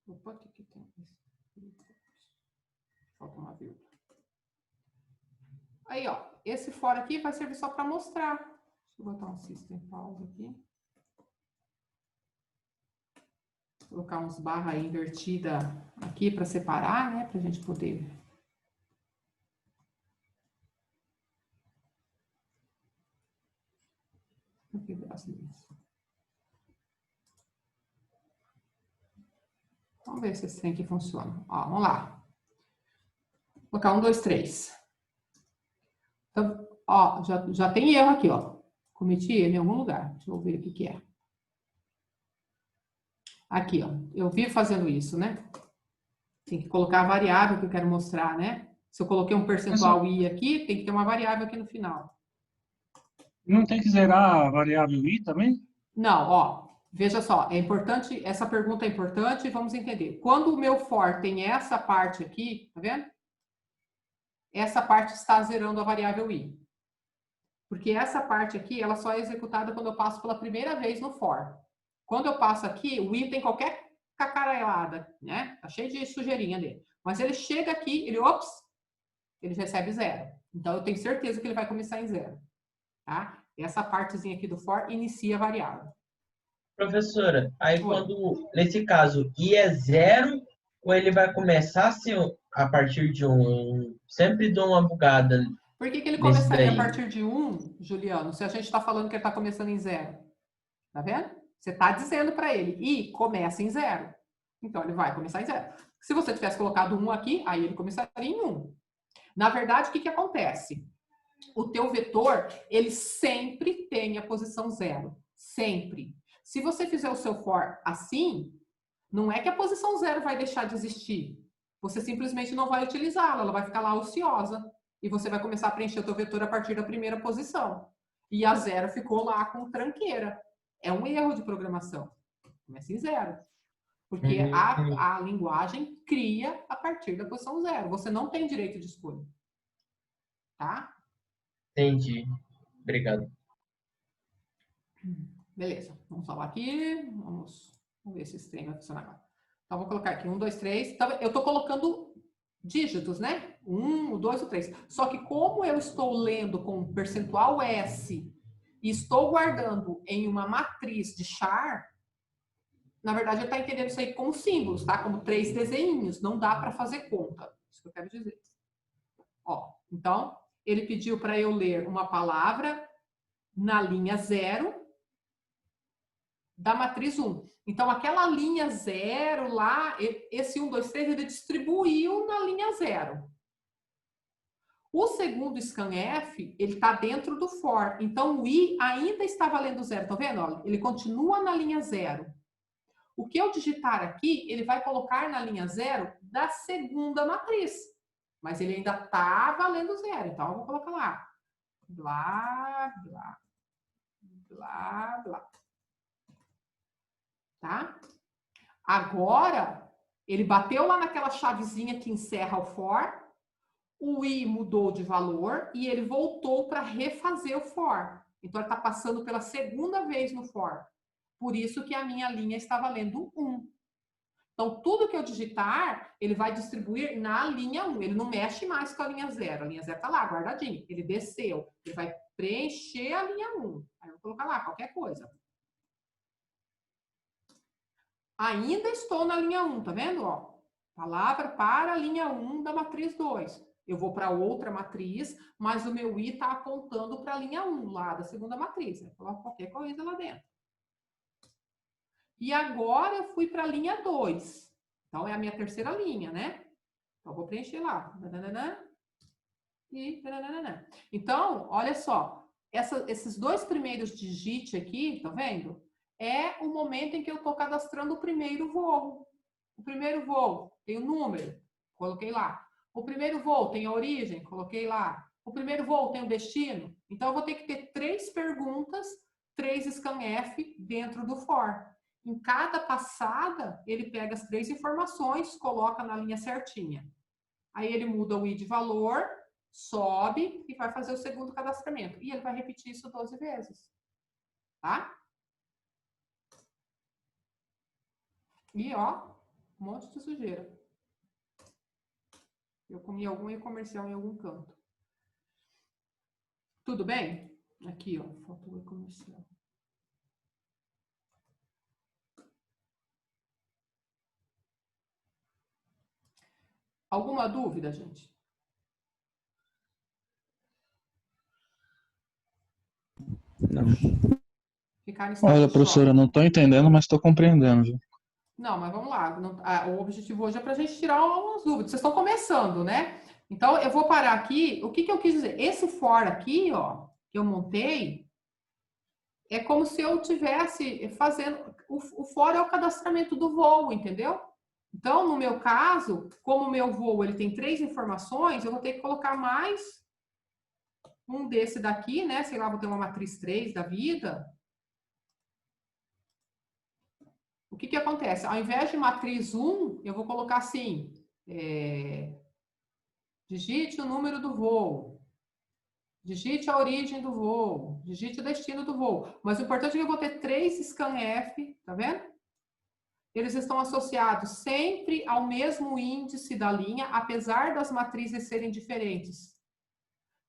Opa, o que tem? Falta uma vírgula. Aí, ó, esse fora aqui vai servir só para mostrar. Deixa eu botar um system pause aqui. Vou colocar uns barra aí invertida aqui para separar, né? Para a gente poder. Vamos ver se esse trem aqui funciona. Ó, vamos lá. Vou colocar 1, 2, 3. Então, ó, já tem erro aqui, ó. Cometi erro em algum lugar. Deixa eu ver o que é. Aqui, ó. Eu vivo fazendo isso, né? Tem que colocar a variável que eu quero mostrar, né? Se eu coloquei um percentual I aqui, tem que ter uma variável aqui no final. Não tem que zerar a variável I também? Não, ó. Veja só, é importante, essa pergunta é importante, vamos entender. Quando o meu for tem essa parte aqui, tá vendo? Essa parte está zerando a variável I. Porque essa parte aqui, ela só é executada quando eu passo pela primeira vez no for. Quando eu passo aqui, o I tem qualquer cacarelada, né? Tá cheio de sujeirinha dele. Mas ele chega aqui, ele recebe 0. Então, eu tenho certeza que ele vai começar em 0. Tá? Essa partezinha aqui do for inicia a variável. Professora, aí quando, nesse caso, I é 0, ou ele vai começar assim, a partir de 1? Sempre dou uma bugada. Por que ele começaria a partir de 1, Juliano, se a gente está falando que ele está começando em 0? Tá vendo? Você está dizendo para ele, I começa em 0. Então, ele vai começar em 0. Se você tivesse colocado 1 aqui, aí ele começaria em 1. Na verdade, o que acontece? O teu vetor, ele sempre tem a posição 0. Sempre. Se você fizer o seu for assim, não é que a posição 0 vai deixar de existir. Você simplesmente não vai utilizá-la, ela vai ficar lá ociosa. E você vai começar a preencher o teu vetor a partir da primeira posição. E a 0 ficou lá com tranqueira. É um erro de programação. Começa em 0. Porque a linguagem cria a partir da posição 0. Você não tem direito de escolha. Tá? Entendi. Obrigado. Beleza. Vamos salvar aqui. Vamos ver se esse trem vai funcionar agora. Então, vou colocar aqui 1, 2, 3. Então, eu estou colocando dígitos, né? 1, o 2, o 3. Só que como eu estou lendo com percentual S e estou guardando em uma matriz de char, na verdade ele está entendendo isso aí como símbolos, tá? Como 3 desenhinhos. Não dá para fazer conta. Isso que eu quero dizer. Ó, então, ele pediu para eu ler uma palavra na linha 0 da matriz 1. Então, aquela linha 0 lá, esse 1, 2, 3, ele distribuiu na linha 0. O segundo scanf, ele está dentro do for. Então, o i ainda está valendo 0. Tá vendo? Olha, ele continua na linha 0. O que eu digitar aqui, ele vai colocar na linha 0 da segunda matriz. Mas ele ainda está valendo 0. Então, eu vou colocar lá. Blá, blá, blá, blá. Tá? Agora, ele bateu lá naquela chavezinha que encerra o for, o i mudou de valor e ele voltou para refazer o for. Então, ele está passando pela segunda vez no for. Por isso que a minha linha está valendo 1. Então, tudo que eu digitar, ele vai distribuir na linha 1. Ele não mexe mais com a linha 0. A linha 0 está lá, guardadinha. Ele desceu. Ele vai preencher a linha 1. Aí eu vou colocar lá qualquer coisa. Ainda estou na linha 1, tá vendo? Ó, palavra para a linha 1 da matriz 2. Eu vou para outra matriz, mas o meu i está apontando para a linha 1, lá da segunda matriz. Eu coloco qualquer coisa lá dentro. E agora eu fui para a linha 2. Então, é a minha terceira linha, né? Então, eu vou preencher lá. E então, olha só. Esses dois primeiros digits aqui, tá vendo? É o momento em que eu estou cadastrando o primeiro voo. O primeiro voo tem o número, coloquei lá. O primeiro voo tem a origem, coloquei lá. O primeiro voo tem o destino. Então, eu vou ter que ter 3 perguntas, 3 scanf dentro do for. Em cada passada, ele pega as 3 informações, coloca na linha certinha. Aí ele muda o i de valor, sobe e vai fazer o segundo cadastramento. E ele vai repetir isso 12 vezes. Tá? E, ó, um monte de sujeira. Eu comi algum e-comercial em algum canto. Tudo bem? Aqui, ó, faltou o e-comercial. Alguma dúvida, gente? Não. Olha, professora, não estou entendendo, mas estou compreendendo. Viu? Não, mas vamos lá. O objetivo hoje é para a gente tirar algumas dúvidas. Vocês estão começando, né? Então, eu vou parar aqui. O que eu quis dizer? Esse for aqui, ó, que eu montei, é como se eu estivesse fazendo... O for é o cadastramento do voo, entendeu? Então, no meu caso, como o meu voo ele tem 3 informações, eu vou ter que colocar mais um desse daqui, né? Sei lá, vou ter uma matriz 3 da vida. O que acontece? Ao invés de matriz 1, eu vou colocar assim, digite o número do voo, digite a origem do voo, digite o destino do voo. Mas o importante é que eu vou ter 3 scanf, tá vendo? Eles estão associados sempre ao mesmo índice da linha, apesar das matrizes serem diferentes.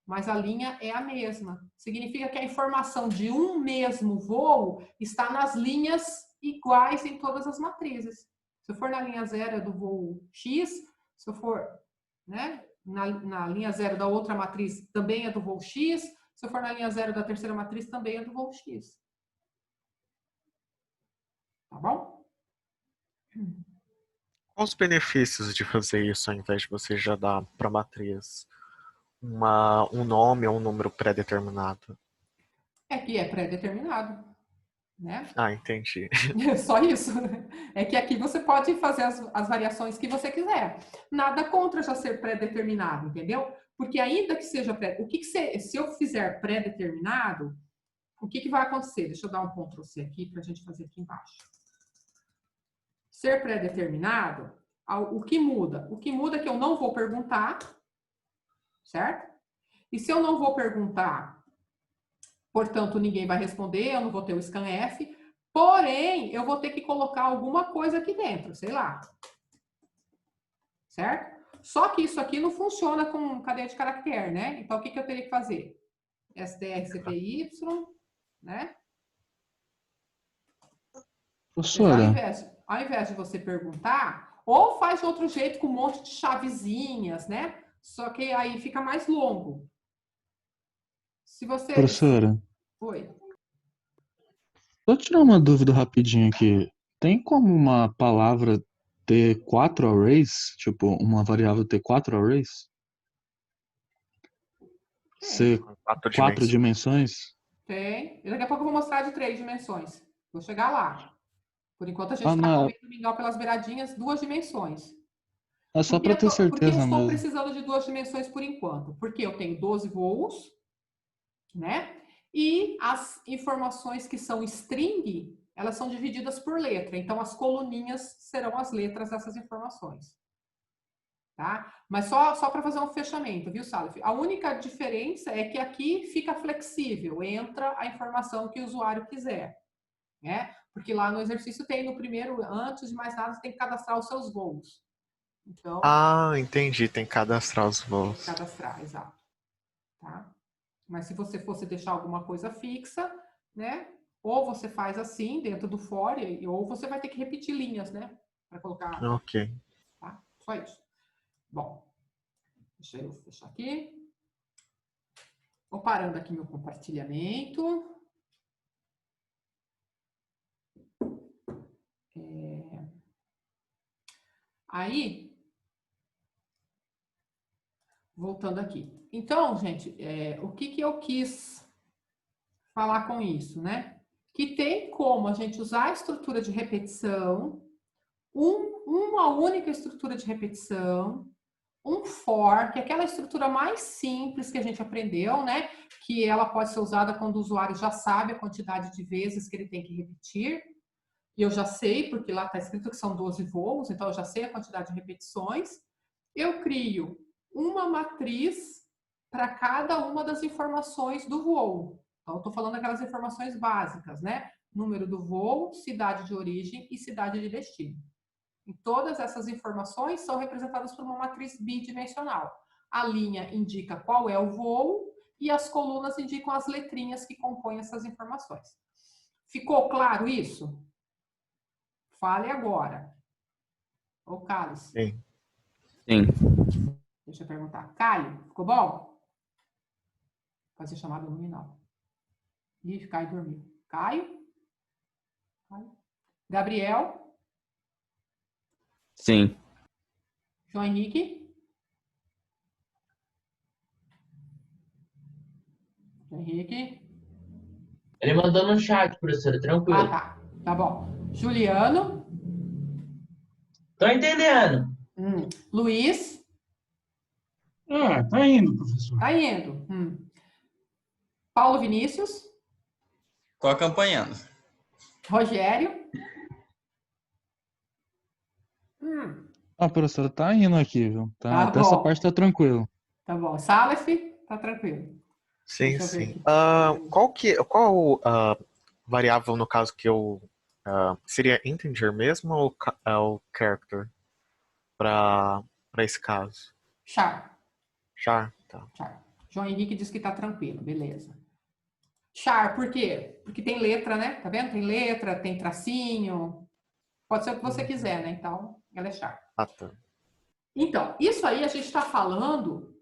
Mas a linha é a mesma. Significa que a informação de um mesmo voo está nas linhas iguais em todas as matrizes. Se eu for na linha 0 do voo X, se eu for, né, na linha 0 da outra matriz, também é do voo X. Se eu for na linha 0 da terceira matriz, também é do voo X. Tá bom? Quais os benefícios de fazer isso ao invés de você já dar para a matriz um nome ou um número pré-determinado? É que é pré-determinado, né? Ah, entendi. Só isso. É que aqui você pode fazer as variações que você quiser. Nada contra já ser pré-determinado, entendeu? Porque ainda que seja se eu fizer pré-determinado, o que vai acontecer? Deixa eu dar um Ctrl+C aqui para a gente fazer aqui embaixo. Ser pré-determinado, o que muda? O que muda é que eu não vou perguntar, certo? E se eu não vou perguntar, portanto, ninguém vai responder, eu não vou ter o scanf, porém, eu vou ter que colocar alguma coisa aqui dentro, sei lá. Certo? Só que isso aqui não funciona com cadeia de caractere, né? Então, o que eu teria que fazer? STRCPY, né? Professora, Ao invés de você perguntar, ou faz de outro jeito com um monte de chavezinhas, né? Só que aí fica mais longo. Se você... professora, Oi. vou tirar uma dúvida rapidinho aqui. Tem como uma palavra ter 4 arrays? Tipo, uma variável ter 4 arrays? Ser Quatro 4 dimensões. dimensões? Tem. E daqui a pouco eu vou mostrar de 3 dimensões. Vou chegar lá. Por enquanto, a gente Ah, está não, comendo mingau pelas beiradinhas, 2 dimensões. é só para ter Por que eu certeza estou mesmo. precisando de 2 dimensões por enquanto? Porque eu tenho 12 voos, né? E as informações que são string, elas são divididas por letra. Então, as coluninhas serão as letras dessas informações. Tá? Mas só para fazer um fechamento, viu, Salif? A única diferença é que aqui fica flexível, entra a informação que o usuário quiser, né? Porque lá no exercício tem no primeiro, antes de mais nada, você tem que cadastrar os seus voos. Então, Entendi. Tem que cadastrar os tem voos. que cadastrar, exato. Tá? Mas se você fosse deixar alguma coisa fixa, né? Ou você faz assim, dentro do for, ou você vai ter que repetir linhas, né? Para colocar. Ok. Tá? Só isso. Bom, deixa eu fechar aqui. Vou parando aqui meu compartilhamento. Aí, voltando aqui. Então, gente, o que eu quis falar com isso, né? Que tem como a gente usar a estrutura de repetição, uma única estrutura de repetição, um for, que é aquela estrutura mais simples que a gente aprendeu, né? Que ela pode ser usada quando o usuário já sabe a quantidade de vezes que ele tem que repetir. E eu já sei, porque lá está escrito que são 12 voos, então eu já sei a quantidade de repetições. Eu crio uma matriz para cada uma das informações do voo. Então, eu estou falando aquelas informações básicas, né? Número do voo, cidade de origem e cidade de destino. E todas essas informações são representadas por uma matriz bidimensional. A linha indica qual é o voo e as colunas indicam as letrinhas que compõem essas informações. Ficou claro isso? Fale agora. Ô, Carlos. Sim. Sim. Deixa eu perguntar. Caio, ficou bom? Pode ser chamado nominal. Ih, Caio dormiu. Caio? Gabriel? Sim. João Henrique? João Henrique? Ele mandou no chat, professora, tranquilo. Ah, tá. Tá bom. Juliano? Tô entendendo. Luiz? Tá indo, professor. Tá indo. Paulo Vinícius? Tô acompanhando. Rogério? A professora tá indo aqui, viu? Tá Até essa bom. parte tá tranquilo. Tá bom. Salef? Tá tranquilo. Sim, Deixa eu ver sim. aqui. Qual variável, no caso, que eu... seria integer mesmo ou o character para esse caso? Char. Char, tá. Char. João Henrique diz que tá tranquilo. Beleza. Char, por quê? Porque tem letra, né? Tá vendo? Tem letra, tem tracinho. Pode ser o que você quiser, né? Então, ela é char. Tá. Então, isso aí a gente está falando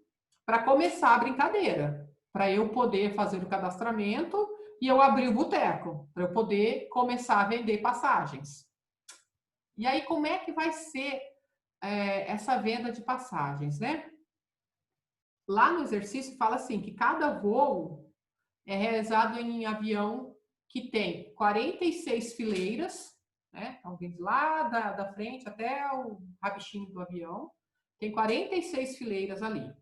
para começar a brincadeira. Para eu poder fazer o cadastramento e eu abrir o boteco. Para eu poder começar a vender passagens. E aí, como é que vai ser essa venda de passagens, né? Lá no exercício fala assim, que cada voo é realizado em avião que tem 46 fileiras, né? Então, vem lá da frente até o rabichinho do avião. Tem 46 fileiras ali.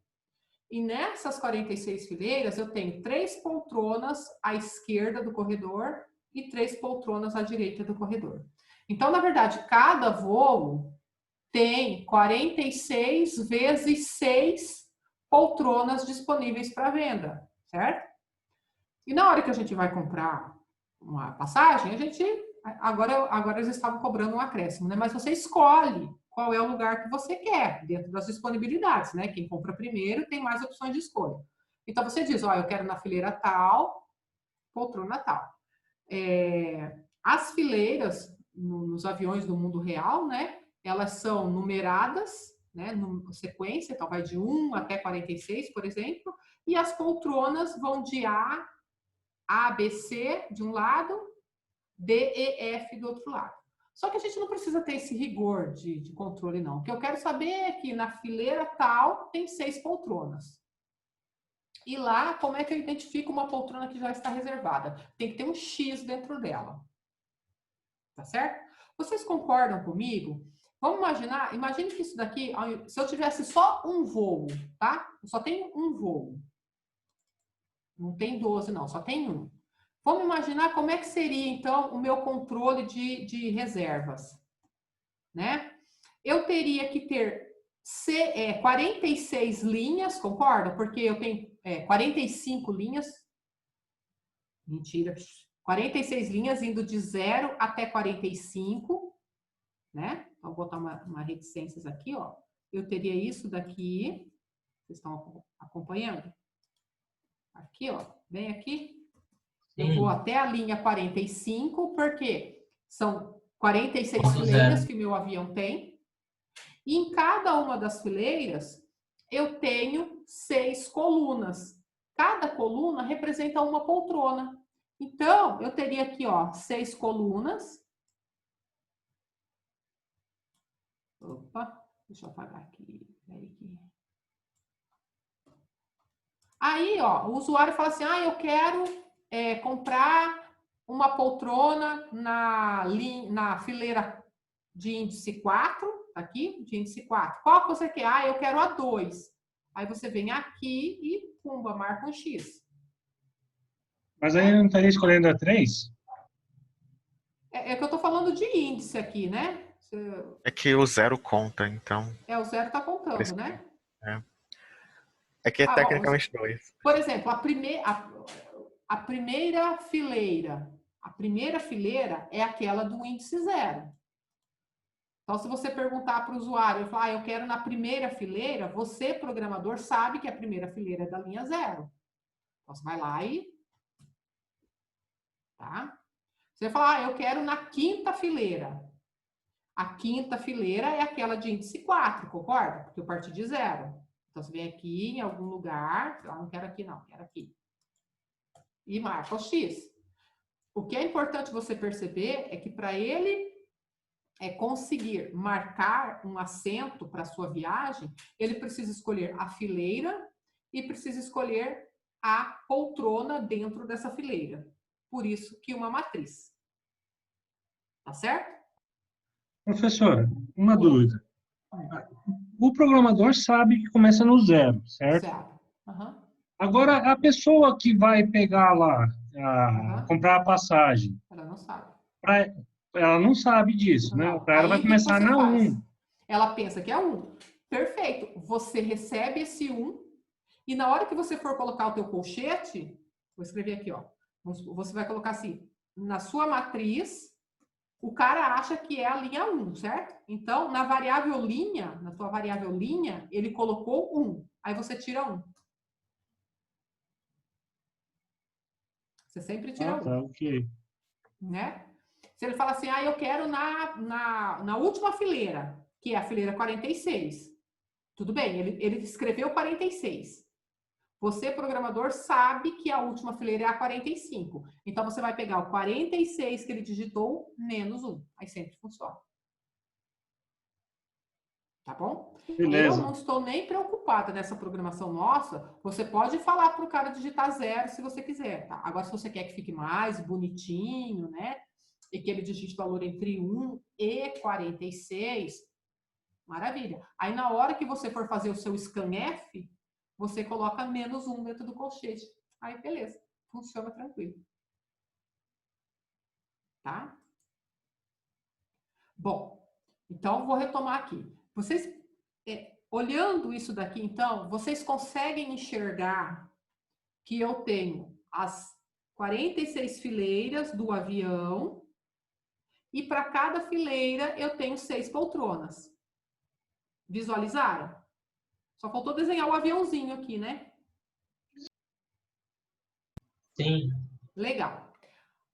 E nessas 46 fileiras, eu tenho 3 poltronas à esquerda do corredor e 3 poltronas à direita do corredor. Então, na verdade, cada voo tem 46 vezes 6 poltronas disponíveis para venda, certo? E na hora que a gente vai comprar uma passagem, a gente... Agora eles estavam cobrando um acréscimo, né? Mas você escolhe qual é o lugar que você quer, dentro das disponibilidades, né? Quem compra primeiro tem mais opções de escolha. Então, você diz, ó, eu quero na fileira tal, poltrona tal. As fileiras nos aviões do mundo real, né? Elas são numeradas, né? Sequência, então vai de 1 até 46, por exemplo, e as poltronas vão de A, B, C de um lado, D, E, F do outro lado. Só que a gente não precisa ter esse rigor de controle, não. O que eu quero saber é que na fileira tal tem 6 poltronas. E lá, como é que eu identifico uma poltrona que já está reservada? Tem que ter um X dentro dela. Tá certo? Vocês concordam comigo? Vamos imaginar, imagine que isso daqui, se eu tivesse só um voo, tá? Eu só tenho um voo. Não tem 12, não, só tem um. Vamos imaginar como é que seria, então, o meu controle de reservas, né? Eu teria que ter 46 linhas, concorda? Porque eu tenho 45 linhas. Mentira. 46 linhas indo de 0 até 45, né? Então, vou botar uma reticências aqui, ó. Eu teria isso daqui. Vocês estão acompanhando? Aqui, ó. Bem aqui. Eu vou até a linha 45, porque são 46 fileiras que meu avião tem. E em cada uma das fileiras, eu tenho 6 colunas. Cada coluna representa uma poltrona. Então, eu teria aqui, ó, 6 colunas. Opa, deixa eu apagar aqui. Aí, ó, o usuário fala assim, eu quero comprar uma poltrona na fileira de índice 4, aqui, de índice 4. Qual que você quer? Eu quero a 2. Aí você vem aqui e, pumba, marca um X. Mas aí não estaria escolhendo a 3? É que eu tô falando de índice aqui, né? É que o 0 conta, então. O 0 tá contando, né? É que é tecnicamente 2. Por exemplo, a primeira fileira. A primeira fileira é aquela do índice 0. Então, se você perguntar para o usuário, falar, eu quero na primeira fileira, você, programador, sabe que a primeira fileira é da linha 0. Então, você vai lá e... Tá? Você vai falar, eu quero na quinta fileira. A quinta fileira é aquela de índice 4, concorda? Porque eu parti de 0. Então, você vem aqui em algum lugar, não quero aqui não, quero aqui. E marca o X. O que é importante você perceber é que para ele conseguir marcar um assento para a sua viagem, ele precisa escolher a fileira e precisa escolher a poltrona dentro dessa fileira. Por isso que uma matriz. Tá certo? Professora, uma dúvida. O programador sabe que começa no 0, certo? Certo. Uhum. Agora, a pessoa que vai pegar lá, comprar a passagem, ela não sabe. Ela não sabe disso, né? Para ela vai começar na 1. Ela pensa que é 1. Perfeito. Você recebe esse 1 e na hora que você for colocar o teu colchete, vou escrever aqui, ó. Você vai colocar assim, na sua matriz, o cara acha que é a linha 1, certo? Então, na variável linha, na tua variável linha, ele colocou 1. Aí você tira 1. Você sempre tira 1. Tá, ok. Né? Se ele fala assim, eu quero na última fileira, que é a fileira 46. Tudo bem, ele escreveu 46. Você, programador, sabe que a última fileira é a 45. Então, você vai pegar o 46 que ele digitou, menos 1. Aí sempre funciona. Tá bom? Beleza. Eu não estou nem preocupada nessa programação nossa. Você pode falar para o cara digitar 0 se você quiser, tá? Agora, se você quer que fique mais bonitinho, né? E que ele digite valor entre 1 e 46, maravilha. Aí, na hora que você for fazer o seu scanf, você coloca menos 1 dentro do colchete. Aí, beleza. Funciona tranquilo. Tá? Bom, então, vou retomar aqui. Vocês, olhando isso daqui, então, vocês conseguem enxergar que eu tenho as 46 fileiras do avião e para cada fileira eu tenho 6 poltronas. Visualizaram? Só faltou desenhar o aviãozinho aqui, né? Sim. Legal.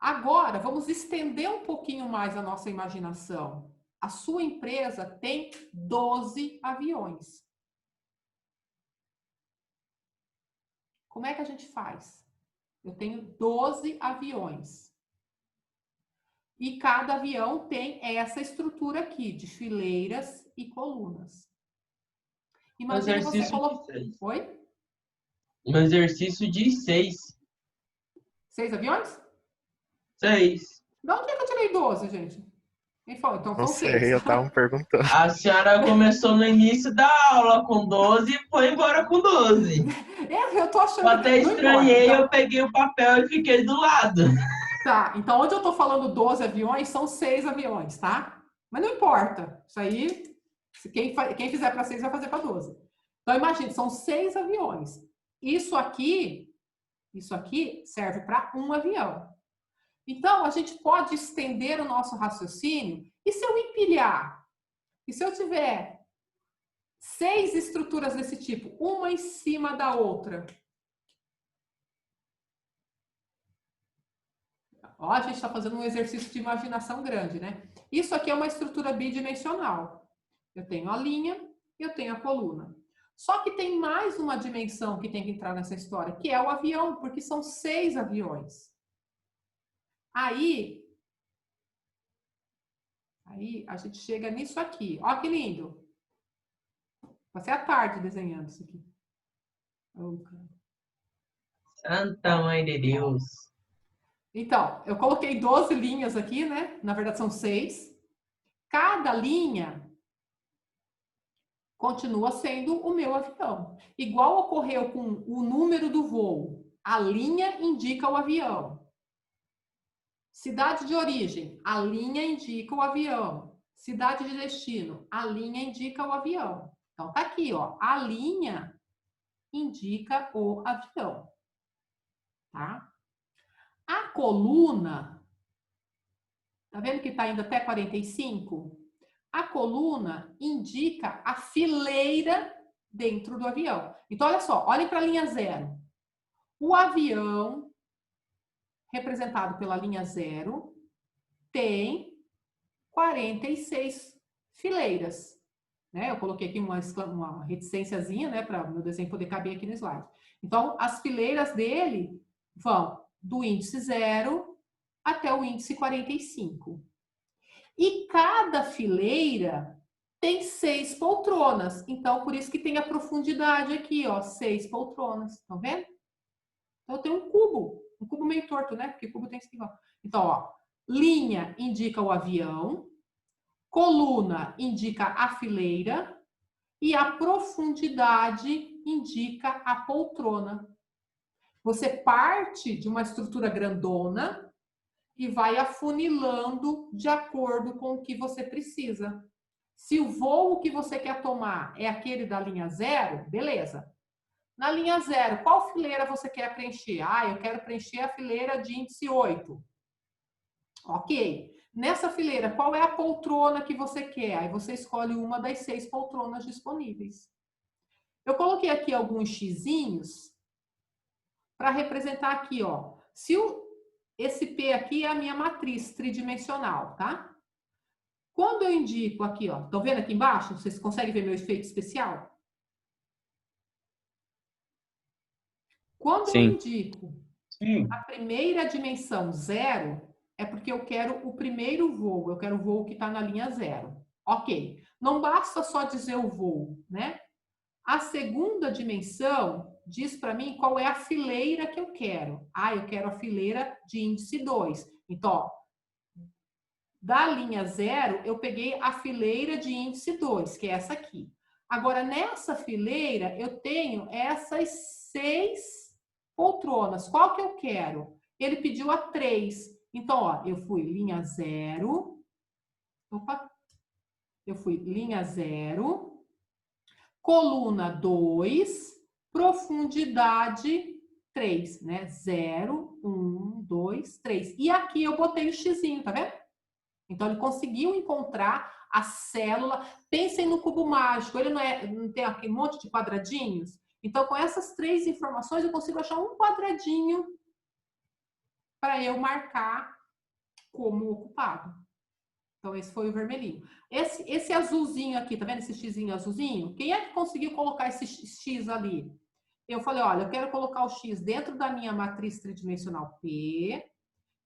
Agora, vamos estender um pouquinho mais a nossa imaginação. A sua empresa tem 12 aviões. Como é que a gente faz? Eu tenho 12 aviões. E cada avião tem essa estrutura aqui, de fileiras e colunas. Imagina você colocar... Oi? Um exercício de 6. 6 aviões? 6. De onde é que eu tirei 12, gente? Quem foi? Então Não são sei, 6. eu tava me perguntando. A senhora começou no início da aula com 12 e foi embora com 12. Eu tô achando... Eu até estranhei, então... eu peguei o papel e fiquei do lado. Tá, então onde eu tô falando 12 aviões, são 6 aviões, tá? Mas não importa. Isso aí, quem fizer para 6 vai fazer para 12. Então imagine, são 6 aviões. Isso aqui serve para um avião. Então, a gente pode estender o nosso raciocínio. E se eu empilhar? E se eu tiver 6 estruturas desse tipo, uma em cima da outra? Ó, a gente está fazendo um exercício de imaginação grande, né? Isso aqui é uma estrutura bidimensional. Eu tenho a linha e eu tenho a coluna. Só que tem mais uma dimensão que tem que entrar nessa história, que é o avião, porque são 6 aviões. Aí a gente chega nisso aqui. Ó que lindo. Passei a tarde desenhando isso aqui. Santa Mãe de Deus. Então, eu coloquei 12 linhas aqui, né? Na verdade são 6. Cada linha continua sendo o meu avião. Igual ocorreu com o número do voo. A linha indica o avião. Cidade de origem, a linha indica o avião. Cidade de destino, a linha indica o avião. Então, tá aqui, ó. A linha indica o avião. Tá? A coluna, tá vendo que tá indo até 45? A coluna indica a fileira dentro do avião. Então, olha só, olhem para a linha 0. O avião, representado pela linha 0, tem 46 fileiras. Né? Eu coloquei aqui uma reticênciazinha, né, para o meu desenho poder caber aqui no slide. Então, as fileiras dele vão do índice 0 até o índice 45. E cada fileira tem 6 poltronas. Então, por isso que tem a profundidade aqui, ó, 6 poltronas. Estão vendo? Então, eu tenho um cubo meio torto, né? Porque cubo tem esse igual. Então, ó, linha indica o avião, coluna indica a fileira e a profundidade indica a poltrona. Você parte de uma estrutura grandona e vai afunilando de acordo com o que você precisa. Se o voo que você quer tomar é aquele da linha 0, beleza. Na linha 0, qual fileira você quer preencher? Ah, eu quero preencher a fileira de índice 8. Ok. Nessa fileira, qual é a poltrona que você quer? Aí você escolhe uma das 6 poltronas disponíveis. Eu coloquei aqui alguns xizinhos para representar aqui, ó. Se esse P aqui é a minha matriz tridimensional, tá? Quando eu indico aqui, ó, estão vendo aqui embaixo? Vocês conseguem ver meu efeito especial? Quando eu indico a primeira dimensão 0, é porque eu quero o primeiro voo, eu quero o voo que está na linha 0. Ok. Não basta só dizer o voo, né? A segunda dimensão diz para mim qual é a fileira que eu quero. Ah, eu quero a fileira de índice 2. Então, ó, da linha 0, eu peguei a fileira de índice 2, que é essa aqui. Agora, nessa fileira, eu tenho essas 6 poltronas. Qual que eu quero? Ele pediu a 3. Então, ó, eu fui linha 0. Opa. Eu fui linha 0. Coluna 2. Profundidade 3, né? 0, 1, 2, 3. E aqui eu botei o xizinho, tá vendo? Então, ele conseguiu encontrar a célula. Pensem no cubo mágico, ele não tem aquele monte de quadradinhos? Então, com essas 3 informações, eu consigo achar um quadradinho para eu marcar como ocupado. Então, esse foi o vermelhinho. Esse azulzinho aqui, tá vendo esse xizinho azulzinho? Quem é que conseguiu colocar esse x ali? Eu falei, olha, eu quero colocar o x dentro da minha matriz tridimensional P.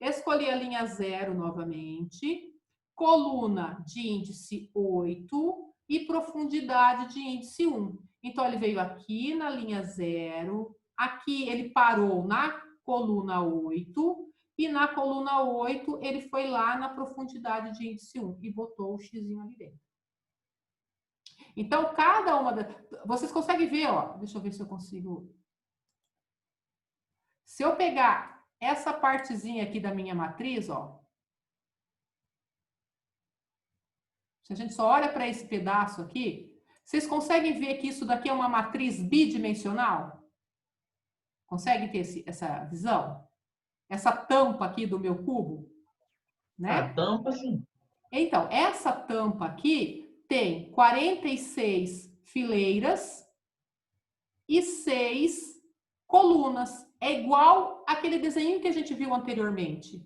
Escolhi a linha 0 novamente. Coluna de índice 8 e profundidade de índice 1. Então, ele veio aqui na linha 0. Aqui ele parou na coluna 8. E na coluna 8, ele foi lá na profundidade de índice 1 e botou o xizinho ali dentro. Então, cada uma das... Vocês conseguem ver, ó. Deixa eu ver se eu consigo... Se eu pegar essa partezinha aqui da minha matriz, ó. Se a gente só olha para esse pedaço aqui, vocês conseguem ver que isso daqui é uma matriz bidimensional? Conseguem ter essa visão? Essa tampa aqui do meu cubo, né? A tampa, sim. Então, essa tampa aqui tem 46 fileiras e 6 colunas. É igual aquele desenho que a gente viu anteriormente.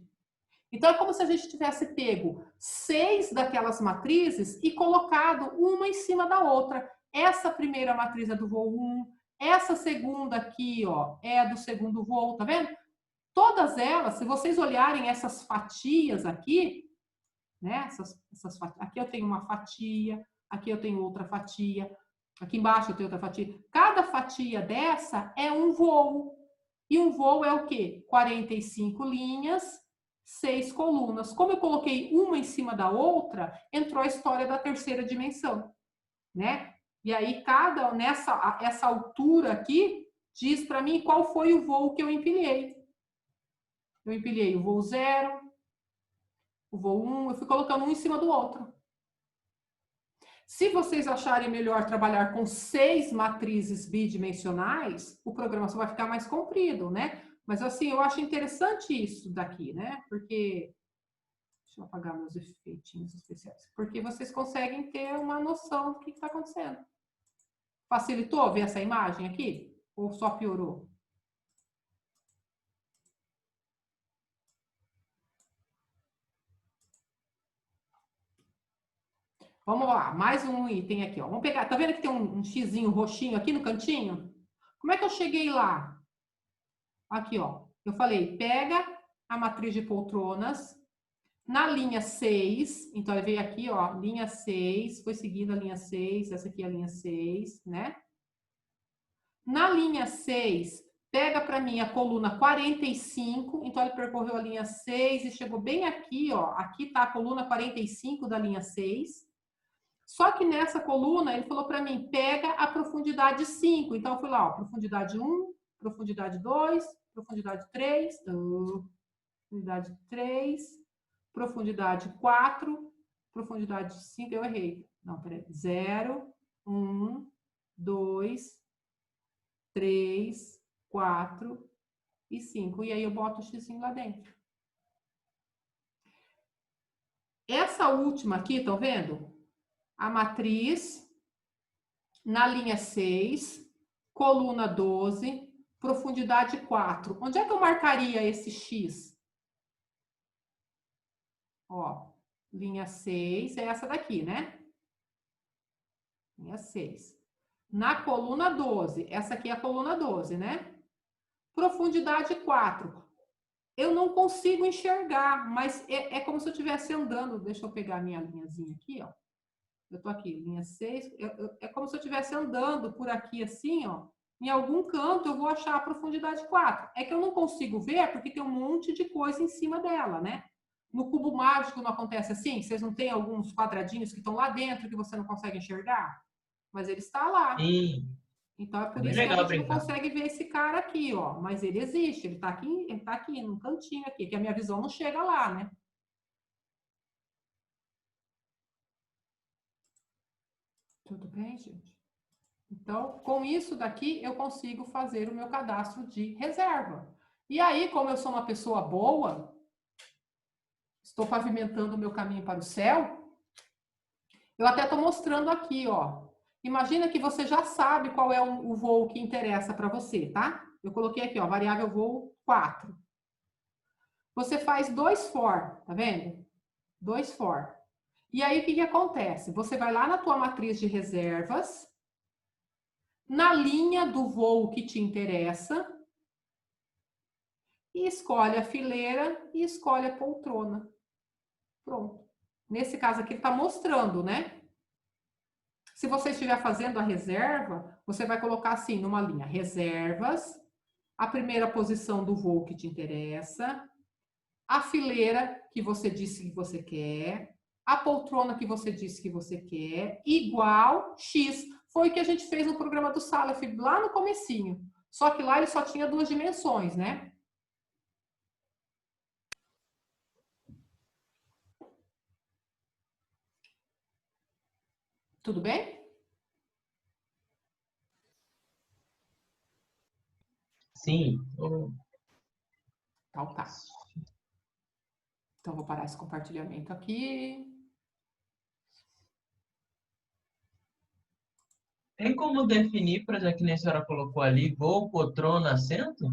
Então, é como se a gente tivesse pego 6 daquelas matrizes e colocado uma em cima da outra. Essa primeira matriz é do voo 1, essa segunda aqui, ó, é a do segundo voo, tá vendo? Todas elas, se vocês olharem essas fatias aqui, né? Essas fatias, aqui eu tenho uma fatia, aqui eu tenho outra fatia, aqui embaixo eu tenho outra fatia. Cada fatia dessa é um voo. E um voo é o quê? 45 linhas, 6 colunas. Como eu coloquei uma em cima da outra, entrou a história da terceira dimensão, né? E aí, essa altura aqui diz para mim qual foi o voo que eu empilhei. Eu empilhei o voo 0, o voo 1, eu fui colocando um em cima do outro. Se vocês acharem melhor trabalhar com 6 matrizes bidimensionais, o programa só vai ficar mais comprido, né? Mas assim, eu acho interessante isso daqui, né? Porque... Deixa eu apagar meus efeitinhos especiais. Porque vocês conseguem ter uma noção do que está acontecendo. Facilitou ver essa imagem aqui? Ou só piorou? Vamos lá, mais um item aqui, ó. Vamos pegar, tá vendo que tem um xizinho roxinho aqui no cantinho? Como é que eu cheguei lá? Aqui, ó. Eu falei, pega a matriz de poltronas na linha 6. Então, ele veio aqui, ó, linha 6, foi seguindo a linha 6, essa aqui é a linha 6, né? Na linha 6, pega para mim a coluna 45. Então, ele percorreu a linha 6 e chegou bem aqui, ó. Aqui tá a coluna 45 da linha 6. Só que nessa coluna, ele falou para mim, pega a profundidade 5. Então, eu fui lá, ó, profundidade 1, profundidade 2, profundidade 3, profundidade 3, profundidade 4, profundidade 5, eu errei. Não, peraí. 0, 1, 2, 3, 4 e 5. E aí eu boto o xizinho lá dentro. Essa última aqui, estão vendo? A matriz na linha 6, coluna 12, profundidade 4. Onde é que eu marcaria esse X? Ó, linha 6 é essa daqui, né? Linha 6. Na coluna 12, essa aqui é a coluna 12, né? Profundidade 4. Eu não consigo enxergar, mas é como se eu estivesse andando. Deixa eu pegar a minha linhazinha aqui, ó. Eu tô aqui, linha 6. É como se eu estivesse andando por aqui assim, ó. Em algum canto eu vou achar a profundidade 4. É que eu não consigo ver porque tem um monte de coisa em cima dela, né? No cubo mágico não acontece assim? Vocês não têm alguns quadradinhos que estão lá dentro que você não consegue enxergar? Mas ele está lá. Sim. Então é por isso que a gente não consegue ver esse cara aqui, ó. Mas ele existe, ele tá aqui num cantinho aqui, que a minha visão não chega lá, né? Tudo bem, gente? Então, com isso daqui, eu consigo fazer o meu cadastro de reserva. E aí, como eu sou uma pessoa boa, estou pavimentando o meu caminho para o céu. Eu até estou mostrando aqui, ó. Imagina que você já sabe qual é o voo que interessa para você, tá? Eu coloquei aqui, ó, variável voo 4. Você faz 2 for, tá vendo? 2 for. E aí, o que acontece? Você vai lá na tua matriz de reservas, na linha do voo que te interessa, e escolhe a fileira e escolhe a poltrona. Pronto. Nesse caso aqui, ele está mostrando, né? Se você estiver fazendo a reserva, você vai colocar assim, numa linha, reservas, a primeira posição do voo que te interessa, a fileira que você disse que você quer, a poltrona que você disse que você quer, igual X. Foi o que a gente fez no programa do Salaf, lá no comecinho. Só que lá ele só tinha 2 dimensões, né? Tudo bem? Sim. Então tá. Então vou parar esse compartilhamento aqui. Tem como definir, por exemplo, que nem a senhora colocou ali, voo, poltrona, assento?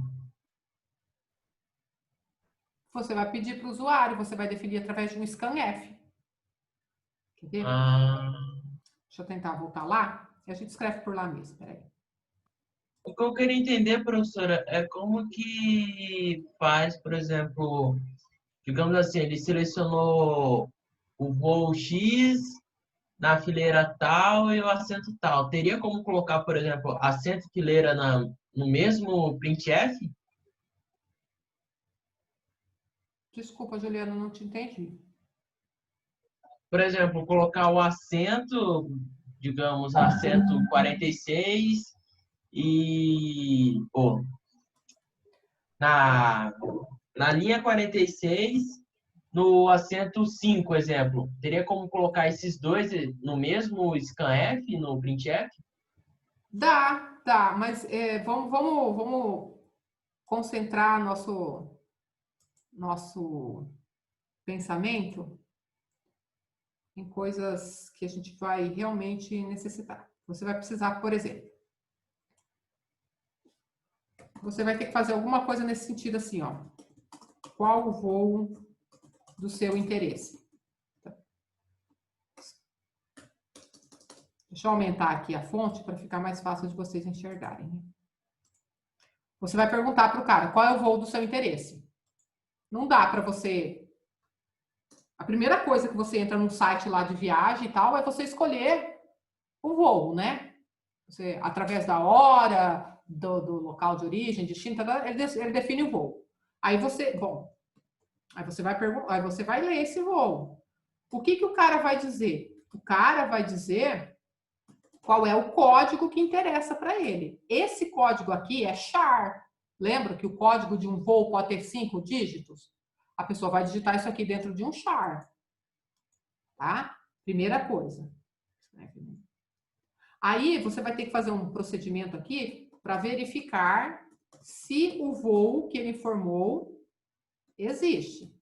Você vai pedir para o usuário, você vai definir através de um scanf. Quer ver? Deixa eu tentar voltar lá. E a gente escreve por lá mesmo, peraí. O que eu queria entender, professora, é como que faz, por exemplo, digamos assim, ele selecionou o voo X na fileira tal e o assento tal. Teria como colocar, por exemplo, assento e fileira no mesmo printf? Desculpa, Juliana, não te entendi. Por exemplo, colocar o assento, digamos, assento 46 e na linha 46, no assento 5, exemplo. Teria como colocar esses dois no mesmo scanf, no printf? Dá, mas vamos concentrar nosso pensamento em coisas que a gente vai realmente necessitar. Você vai precisar, por exemplo, você vai ter que fazer alguma coisa nesse sentido assim, ó. Qual o voo do seu interesse? Deixa eu aumentar aqui a fonte para ficar mais fácil de vocês enxergarem. Né? Você vai perguntar para o cara, qual é o voo do seu interesse? Não dá para você... A primeira coisa que você entra num site lá de viagem e tal, é você escolher o voo, né? Você, através da hora, do local de origem, destino, ele define o voo. Aí você vai ler esse voo. O que o cara vai dizer? O cara vai dizer qual é o código que interessa para ele. Esse código aqui é char. Lembra que o código de um voo pode ter 5 dígitos? A pessoa vai digitar isso aqui dentro de um char. Tá? Primeira coisa. Aí você vai ter que fazer um procedimento aqui para verificar se o voo que ele informou existe,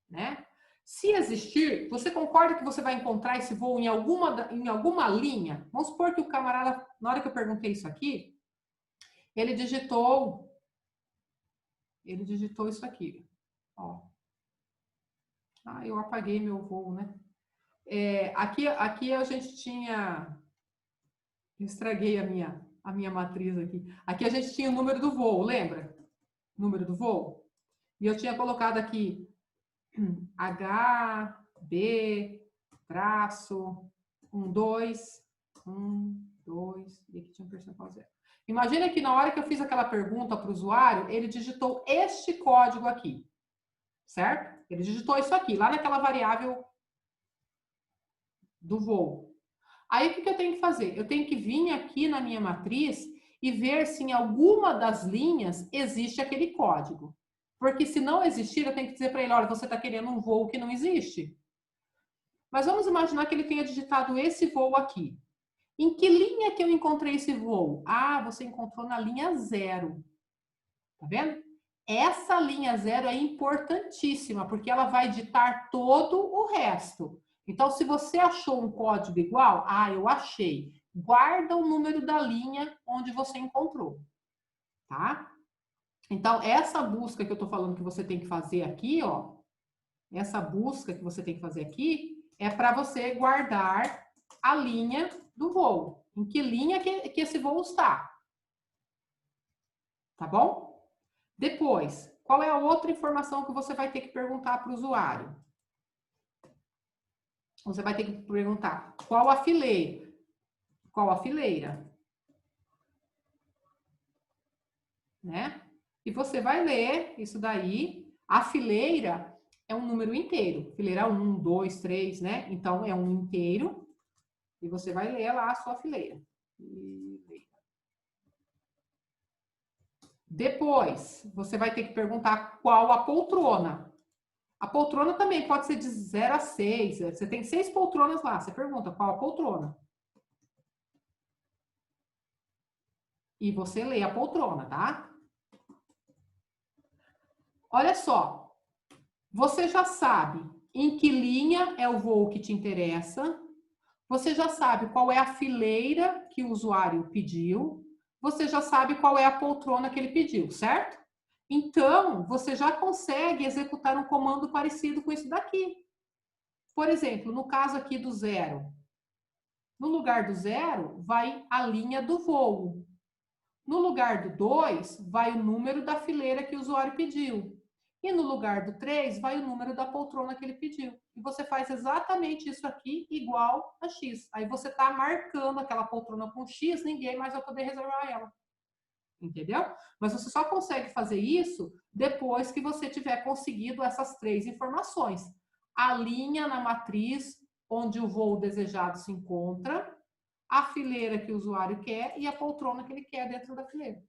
né? Se existir, você concorda que você vai encontrar esse voo em alguma linha? Vamos supor que o camarada, na hora que eu perguntei isso aqui, ele digitou isso aqui. Ó. Eu apaguei meu voo, né? Aqui a gente tinha... Eu estraguei a minha matriz aqui. Aqui a gente tinha o número do voo, lembra? Número do voo. E eu tinha colocado aqui H, B, traço, 1, 2, e aqui tinha um percentual 0. Imagina que na hora que eu fiz aquela pergunta para o usuário, ele digitou este código aqui, certo? Ele digitou isso aqui, lá naquela variável do voo. Aí, o que eu tenho que fazer? Eu tenho que vir aqui na minha matriz e ver se em alguma das linhas existe aquele código. Porque se não existir, eu tenho que dizer para ele, olha, você está querendo um voo que não existe. Mas vamos imaginar que ele tenha digitado esse voo aqui. Em que linha que eu encontrei esse voo? Você encontrou na linha 0. Tá vendo? Essa linha 0 é importantíssima, porque ela vai ditar todo o resto. Então, se você achou um código igual, eu achei. Guarda o número da linha onde você encontrou, tá? Então, essa busca que eu estou falando que você tem que fazer aqui, ó, essa busca que você tem que fazer aqui é para você guardar a linha do voo. Em que linha que esse voo está. Tá bom? Depois, qual é a outra informação que você vai ter que perguntar para o usuário? Você vai ter que perguntar qual a fileira. Qual a fileira? Né? E você vai ler isso daí. A fileira é um número inteiro. Fileira 1, 2, 3, né? Então, é um inteiro. E você vai ler lá a sua fileira. Depois, você vai ter que perguntar qual a poltrona. A poltrona também pode ser de 0 a 6. Você tem 6 poltronas lá. Você pergunta qual a poltrona. E você lê a poltrona, tá? Olha só. Você já sabe em que linha é o voo que te interessa. Você já sabe qual é a fileira que o usuário pediu. Você já sabe qual é a poltrona que ele pediu, certo? Então, você já consegue executar um comando parecido com isso daqui. Por exemplo, no caso aqui do 0. No lugar do 0, vai a linha do voo. No lugar do 2, vai o número da fileira que o usuário pediu. E no lugar do 3, vai o número da poltrona que ele pediu. E você faz exatamente isso aqui igual a X. Aí você está marcando aquela poltrona com X, ninguém mais vai poder reservar ela. Entendeu? Mas você só consegue fazer isso depois que você tiver conseguido essas 3 informações. A linha na matriz onde o voo desejado se encontra, a fileira que o usuário quer e a poltrona que ele quer dentro da fileira.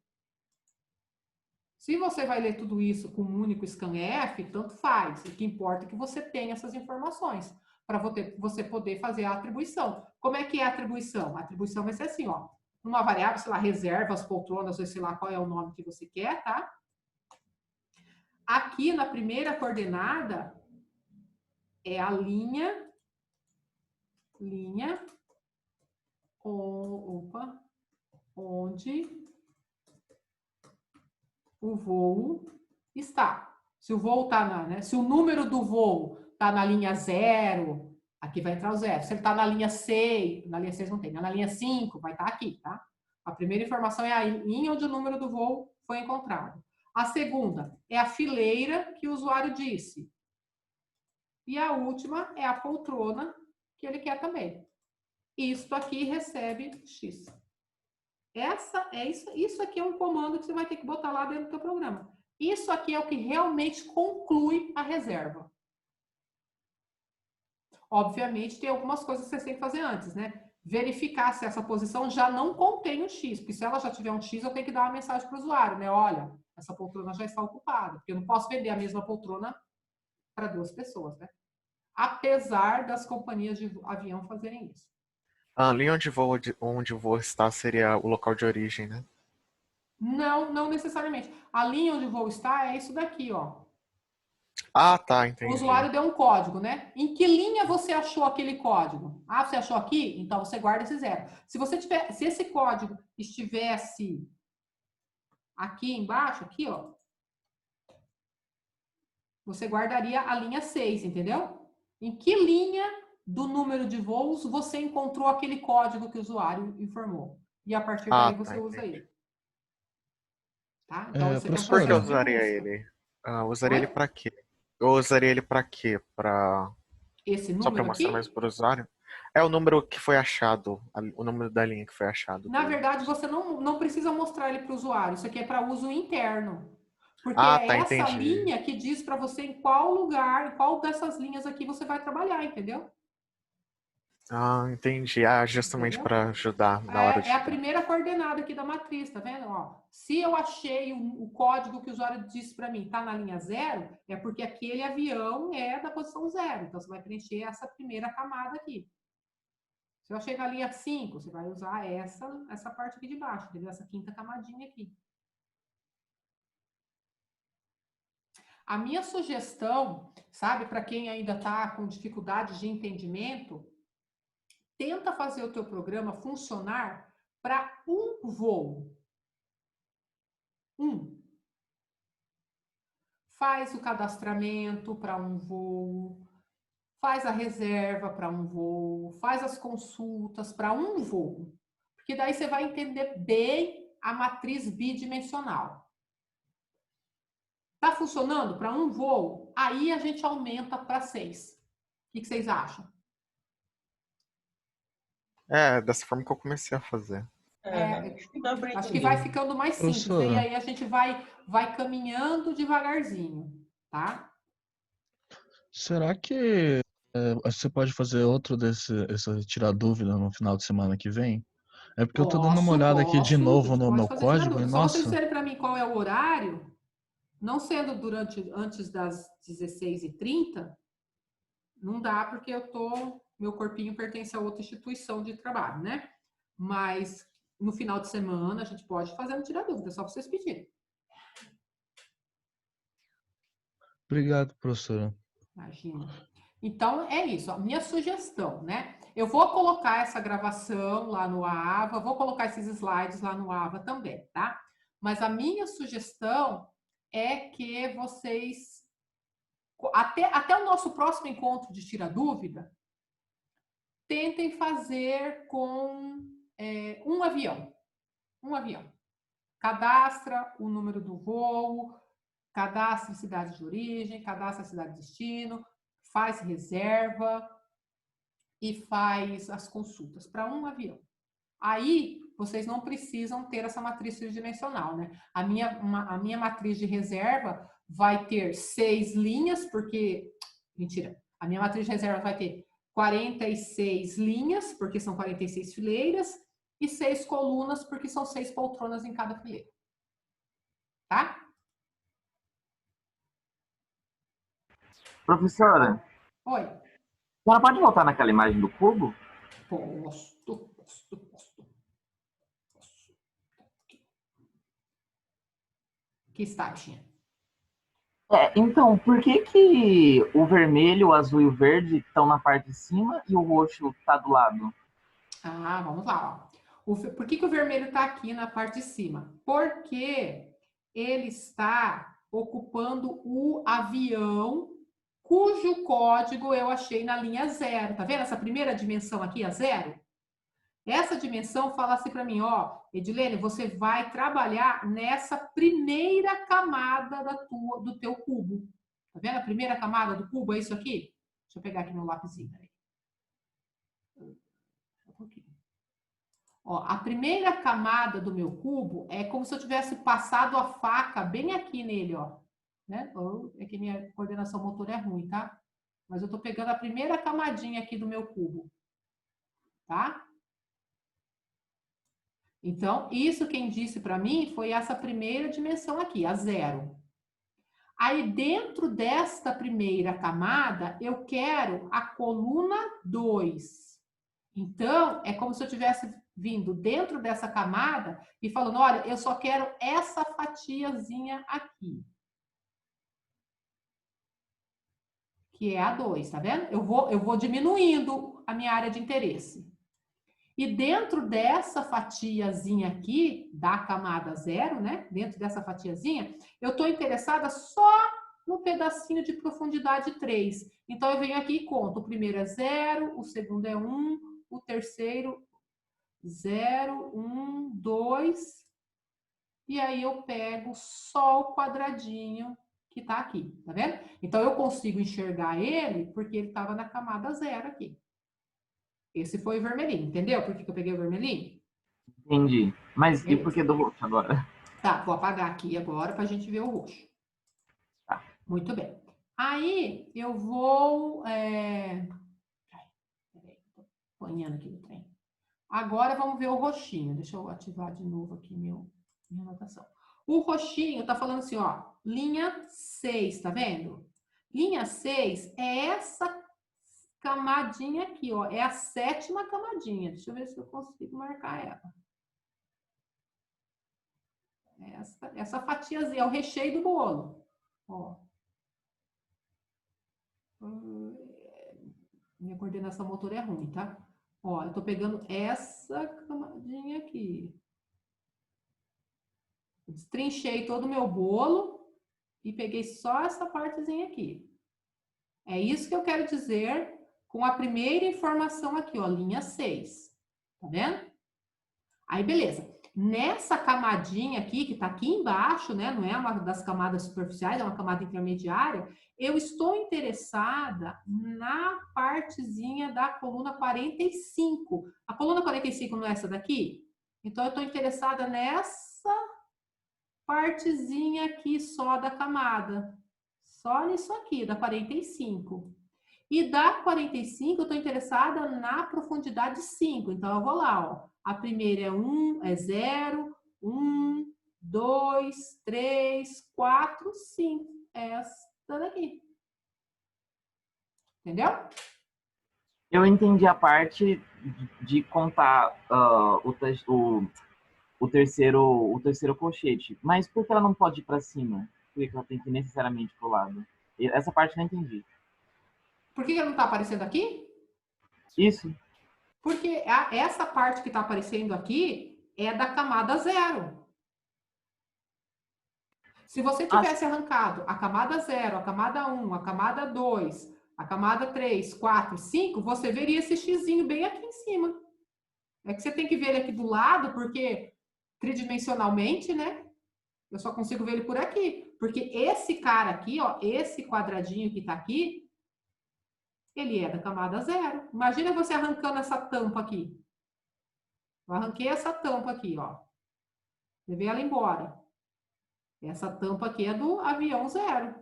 Se você vai ler tudo isso com um único scanf, tanto faz. O que importa é que você tenha essas informações para você poder fazer a atribuição. Como é que é a atribuição? A atribuição vai ser assim, ó. Numa variável, sei lá, reserva as poltronas, ou sei lá qual é o nome que você quer, tá? Aqui na primeira coordenada é a linha onde o voo está. Se o voo está se o número do voo está na linha 0, aqui vai entrar o 0. Se ele está na linha 6, na linha 6 não tem, na linha 5, vai estar aqui, tá? A primeira informação é a linha onde o número do voo foi encontrado. A segunda é a fileira que o usuário disse. E a última é a poltrona que ele quer também. Isto aqui recebe X. Isso aqui é um comando que você vai ter que botar lá dentro do teu programa. Isso aqui é o que realmente conclui a reserva. Obviamente, tem algumas coisas que você tem que fazer antes, né? Verificar se essa posição já não contém o X, porque se ela já tiver um X, eu tenho que dar uma mensagem para o usuário, né? Olha, essa poltrona já está ocupada, porque eu não posso vender a mesma poltrona para 2 pessoas, né? Apesar das companhias de avião fazerem isso. A linha onde o voo está seria o local de origem, né? Não, não necessariamente. A linha onde o voo está é isso daqui, ó. Ah, tá, entendi. O usuário deu um código, né? Em que linha você achou aquele código? Ah, você achou aqui? Então você guarda esse 0. Se esse código estivesse aqui embaixo, aqui, ó, você guardaria a linha 6, entendeu? Em que linha do número de voos você encontrou aquele código que o usuário informou? E a partir daí você usa ele. Tá? Então, Por que eu usaria ele? Usaria ele para quê? Eu usaria ele para quê? Esse número só para mostrar aqui? mais para o usuário? É o número que foi achado, o número da linha que foi achado. Na verdade, você não precisa mostrar ele para o usuário. Isso aqui é para uso interno. Porque tá, é essa entendi. linha que diz para você em qual lugar, qual dessas linhas aqui você vai trabalhar, entendeu? Entendi. Justamente para ajudar na hora de... É a primeira coordenada aqui da matriz, tá vendo? Ó, se eu achei o código que o usuário disse para mim tá na linha 0, é porque aquele avião é da posição 0. Então, você vai preencher essa primeira camada aqui. Se eu achei na linha 5, você vai usar essa parte aqui de baixo, entendeu? Essa quinta camadinha aqui. A minha sugestão, sabe, para quem ainda está com dificuldade de entendimento, tenta fazer o teu programa funcionar para um voo. Faz o cadastramento para um voo, faz a reserva para um voo, faz as consultas para um voo. Porque daí você vai entender bem a matriz bidimensional. Tá funcionando para um voo? Aí a gente aumenta para 6. O que vocês acham? Dessa forma que eu comecei a fazer. Acho que vai ficando mais simples. Professora. E aí a gente vai caminhando devagarzinho, tá? Será que você pode fazer outro esse tirar dúvida no final de semana que vem? É porque eu tô dando uma olhada aqui de A novo gente no pode meu fazer tirar código e, dúvida. Só vocês nossa, disserem para mim qual é o horário, não sendo antes das 16h30, não dá porque meu corpinho pertence a outra instituição de trabalho, né? Mas no final de semana a gente pode fazer um tirar dúvida, só para vocês pedirem. obrigado, professora. Imagina. Então, é isso. A minha sugestão, né? Eu vou colocar essa gravação lá no AVA, vou colocar esses slides lá no AVA também, tá? Mas a minha sugestão é que vocês, até o nosso próximo encontro de Tira Dúvida, tentem fazer com um avião. Um avião. Cadastra o número do voo, cadastra a cidade de origem, cadastra a cidade de destino, faz reserva e faz as consultas para um avião. Aí, vocês não precisam ter essa matriz tridimensional, né? A minha matriz de reserva vai ter 6 linhas, porque... Mentira. A minha matriz de reserva vai ter 46 linhas, porque são 46 fileiras, e 6 colunas, porque são 6 poltronas em cada fileira. Tá? Professora, Oi. a senhora pode voltar naquela imagem do cubo? Posso. Que está, Tinha? Então, por que o vermelho, o azul e o verde estão na parte de cima e o roxo está do lado? Ah, vamos lá. Ó. Por que o vermelho está aqui na parte de cima? Porque ele está ocupando o avião cujo código eu achei na linha 0. Tá vendo essa primeira dimensão aqui, a 0? Essa dimensão fala assim para mim, ó, Edilene, você vai trabalhar nessa primeira camada do teu cubo. Tá vendo a primeira camada do cubo? É isso aqui? Deixa eu pegar aqui meu lapisinho. Ó, a primeira camada do meu cubo é como se eu tivesse passado a faca bem aqui nele, ó. Né? É que minha coordenação motora é ruim, tá? Mas eu tô pegando a primeira camadinha aqui do meu cubo. Tá? Então, isso quem disse para mim foi essa primeira dimensão aqui, a 0. Aí, dentro desta primeira camada, eu quero a coluna 2. Então, é como se eu tivesse vindo dentro dessa camada e falando, olha, eu só quero essa fatiazinha aqui. Que é a 2, tá vendo? Eu vou diminuindo a minha área de interesse. E dentro dessa fatiazinha aqui, da camada 0, né? Dentro dessa fatiazinha, eu estou interessada só no pedacinho de profundidade 3. Então, eu venho aqui e conto. O primeiro é 0, o segundo é 1, o terceiro 0, 1, 2. E aí eu pego só o quadradinho que está aqui, tá vendo? Então, eu consigo enxergar ele porque ele estava na camada 0 aqui. Esse foi o vermelhinho, entendeu? Por que eu peguei o vermelhinho? Entendi. Mas Beleza. e por que do roxo agora? Tá, vou apagar aqui agora para a gente ver o roxo. Tá. Muito bem. Aí, eu vou... Peraí, tô apanhando aqui no trem. Agora, vamos ver o roxinho. Deixa eu ativar de novo aqui minha anotação. O roxinho tá falando assim, ó, linha 6, tá vendo? Linha 6 é essa camadinha aqui, ó, é a 7ª camadinha. Deixa eu ver se eu consigo marcar ela. Essa fatiazinha, é o recheio do bolo. Ó, Minha coordenação motora é ruim, tá? Ó, eu tô pegando essa camadinha aqui. Destrinchei todo o meu bolo e peguei só essa partezinha aqui. É isso que eu quero dizer com a primeira informação aqui, ó, linha 6. Tá vendo? Aí, beleza. Nessa camadinha aqui, que tá aqui embaixo, né? Não é uma das camadas superficiais, é uma camada intermediária. Eu estou interessada na partezinha da coluna 45. A coluna 45 não é essa daqui? Então, eu estou interessada nessa partezinha aqui só da camada. Só nisso aqui, da 45. E da 45, eu estou interessada na profundidade 5. Então, eu vou lá, ó. A primeira é 1, é 0, 1, 2, 3, 4, 5. Essa daqui. Entendeu? Eu entendi a parte de contar o terceiro colchete. Mas por que ela não pode ir para cima? Por que ela tem que ir necessariamente para o lado? Essa parte eu não entendi. Por que ela não está aparecendo aqui? Isso. Porque essa parte que está aparecendo aqui é da camada 0. Se você tivesse arrancado a camada 0, a camada 1, a camada 2, a camada 3, 4, 5, você veria esse xizinho bem aqui em cima. É que você tem que ver ele aqui do lado, porque tridimensionalmente, né? Eu só consigo ver ele por aqui. Porque esse cara aqui, ó, esse quadradinho que tá aqui, ele é da camada 0. Imagina você arrancando essa tampa aqui. Eu arranquei essa tampa aqui, ó. Levei ela embora. Essa tampa aqui é do avião 0.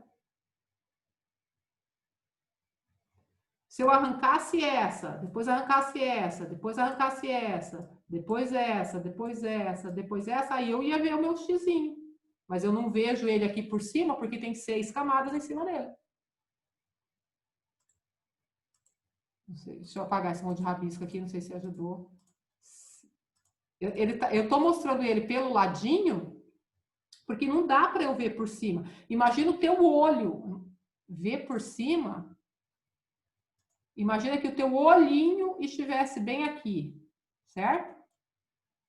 Se eu arrancasse essa, depois arrancasse essa, depois arrancasse essa, depois essa, depois essa, depois essa, aí eu ia ver o meu xizinho. Mas eu não vejo ele aqui por cima, porque tem 6 camadas em cima dele. Não sei, deixa eu apagar esse monte de rabisco aqui, não sei se ajudou. Eu tô mostrando ele pelo ladinho, porque não dá para eu ver por cima. Imagina o teu olho ver por cima. Imagina que o teu olhinho estivesse bem aqui, certo?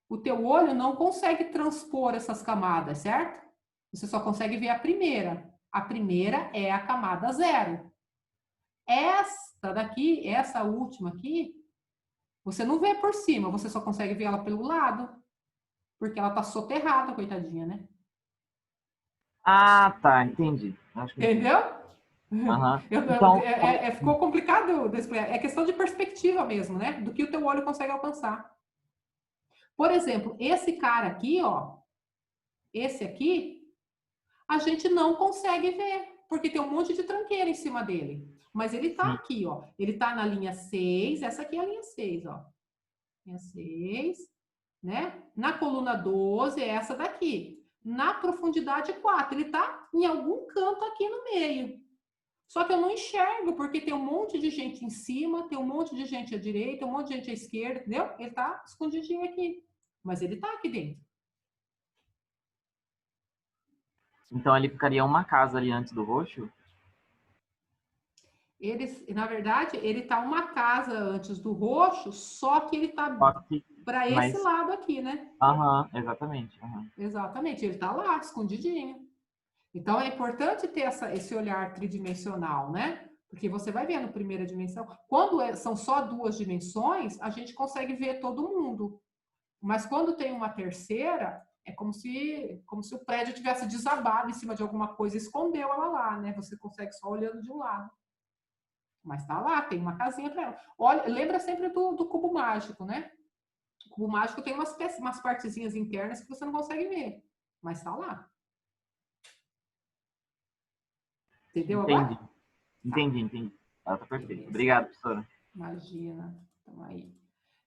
O teu olho não consegue transpor essas camadas, certo? Você só consegue ver a primeira. A primeira é a camada 0. Esta daqui, essa última aqui, você não vê por cima, você só consegue ver ela pelo lado. Porque ela tá soterrada, coitadinha, né? Ah, tá, entendi. Entendeu? Uhum. Então, ficou complicado de explicar. É questão de perspectiva mesmo, né? Do que o teu olho consegue alcançar. Por exemplo, esse cara aqui, ó. Esse aqui, a gente não consegue ver. Porque tem um monte de tranqueira em cima dele. Mas ele tá aqui, ó. Ele tá na linha 6. Essa aqui é a linha 6, ó. Linha 6, né? Na coluna 12 é essa daqui. Na profundidade 4. Ele tá em algum canto aqui no meio. Só que eu não enxergo, porque tem um monte de gente em cima, tem um monte de gente à direita, um monte de gente à esquerda, entendeu? Ele tá escondidinho aqui. Mas ele tá aqui dentro. Então ele ficaria uma casa ali antes do roxo? Na verdade, ele tá uma casa antes do roxo, só que ele tá para esse lado aqui, né? Aham, exatamente. Exatamente, ele tá lá, escondidinho. Então, é importante ter esse olhar tridimensional, né? Porque você vai ver no primeira dimensão. Quando são só 2 dimensões, a gente consegue ver todo mundo. Mas quando tem uma terceira, é como se o prédio tivesse desabado em cima de alguma coisa e escondeu ela lá, né? Você consegue só olhando de um lado. Mas tá lá, tem uma casinha para ela. Olha, lembra sempre do cubo mágico, né? O cubo mágico tem umas partezinhas internas que você não consegue ver. Mas tá lá. Entendeu agora? Entendi. Ela tá perfeita. Obrigado, professora. Imagina. Então, aí.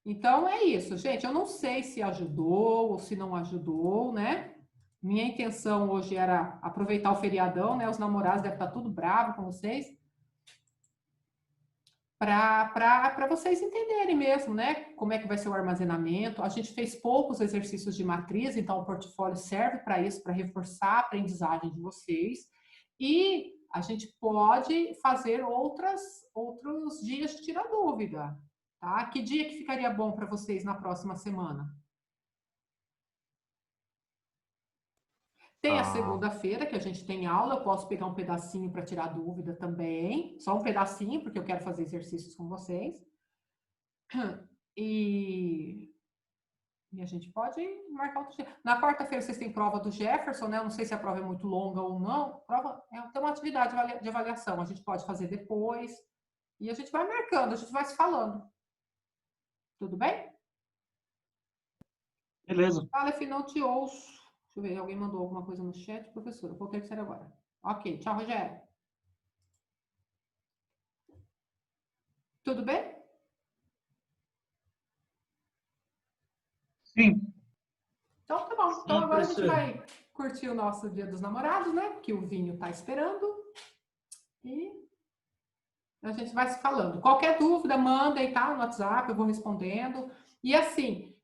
Então, é isso, gente. Eu não sei se ajudou ou se não ajudou, né? Minha intenção hoje era aproveitar o feriadão, né? Os namorados devem estar tudo bravo com vocês. Para vocês entenderem mesmo, né? Como é que vai ser o armazenamento. A gente fez poucos exercícios de matriz, então o portfólio serve para isso, para reforçar a aprendizagem de vocês. E a gente pode fazer outros dias de tirar dúvida, tá? Que dia que ficaria bom para vocês na próxima semana? Tem a segunda-feira, que a gente tem aula, eu posso pegar um pedacinho para tirar dúvida também, só um pedacinho, porque eu quero fazer exercícios com vocês. E a gente pode marcar outro dia. Na quarta-feira vocês têm prova do Jefferson, né? Eu não sei se a prova é muito longa ou não. Prova tem uma atividade de avaliação, a gente pode fazer depois. E a gente vai marcando, a gente vai se falando. Tudo bem? Beleza. Fala, não te ouço. Deixa eu ver, alguém mandou alguma coisa no chat? Professora, qual que é que será agora? Ok, tchau, Rogério. Tudo bem? Sim. Então tá bom. Sim, Então agora a gente professora. vai curtir o nosso Dia dos Namorados, né? Que o vinho tá esperando. E a gente vai se falando. Qualquer dúvida, manda aí, tá? No WhatsApp, eu vou respondendo. E assim,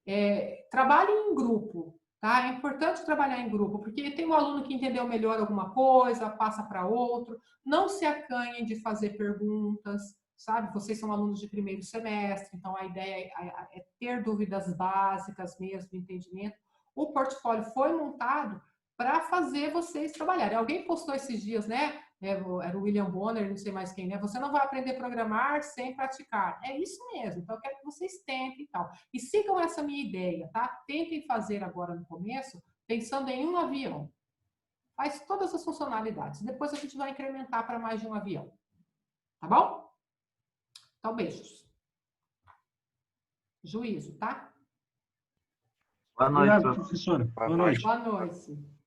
trabalhe em grupo, tá? É importante trabalhar em grupo, porque tem um aluno que entendeu melhor alguma coisa, passa para outro. Não se acanhem de fazer perguntas, sabe? Vocês são alunos de primeiro semestre, então a ideia é ter dúvidas básicas mesmo, entendimento. O portfólio foi montado para fazer vocês trabalharem. Alguém postou esses dias, né? Era o William Bonner, não sei mais quem, né? Você não vai aprender a programar sem praticar. É isso mesmo. Então, eu quero que vocês tentem e tal. E sigam essa minha ideia, tá? Tentem fazer agora no começo, pensando em um avião. Faz todas as funcionalidades. Depois a gente vai incrementar para mais de um avião. Tá bom? Então, beijos. Juízo, tá? Boa noite, Obrigado, professora. Boa noite. Boa noite.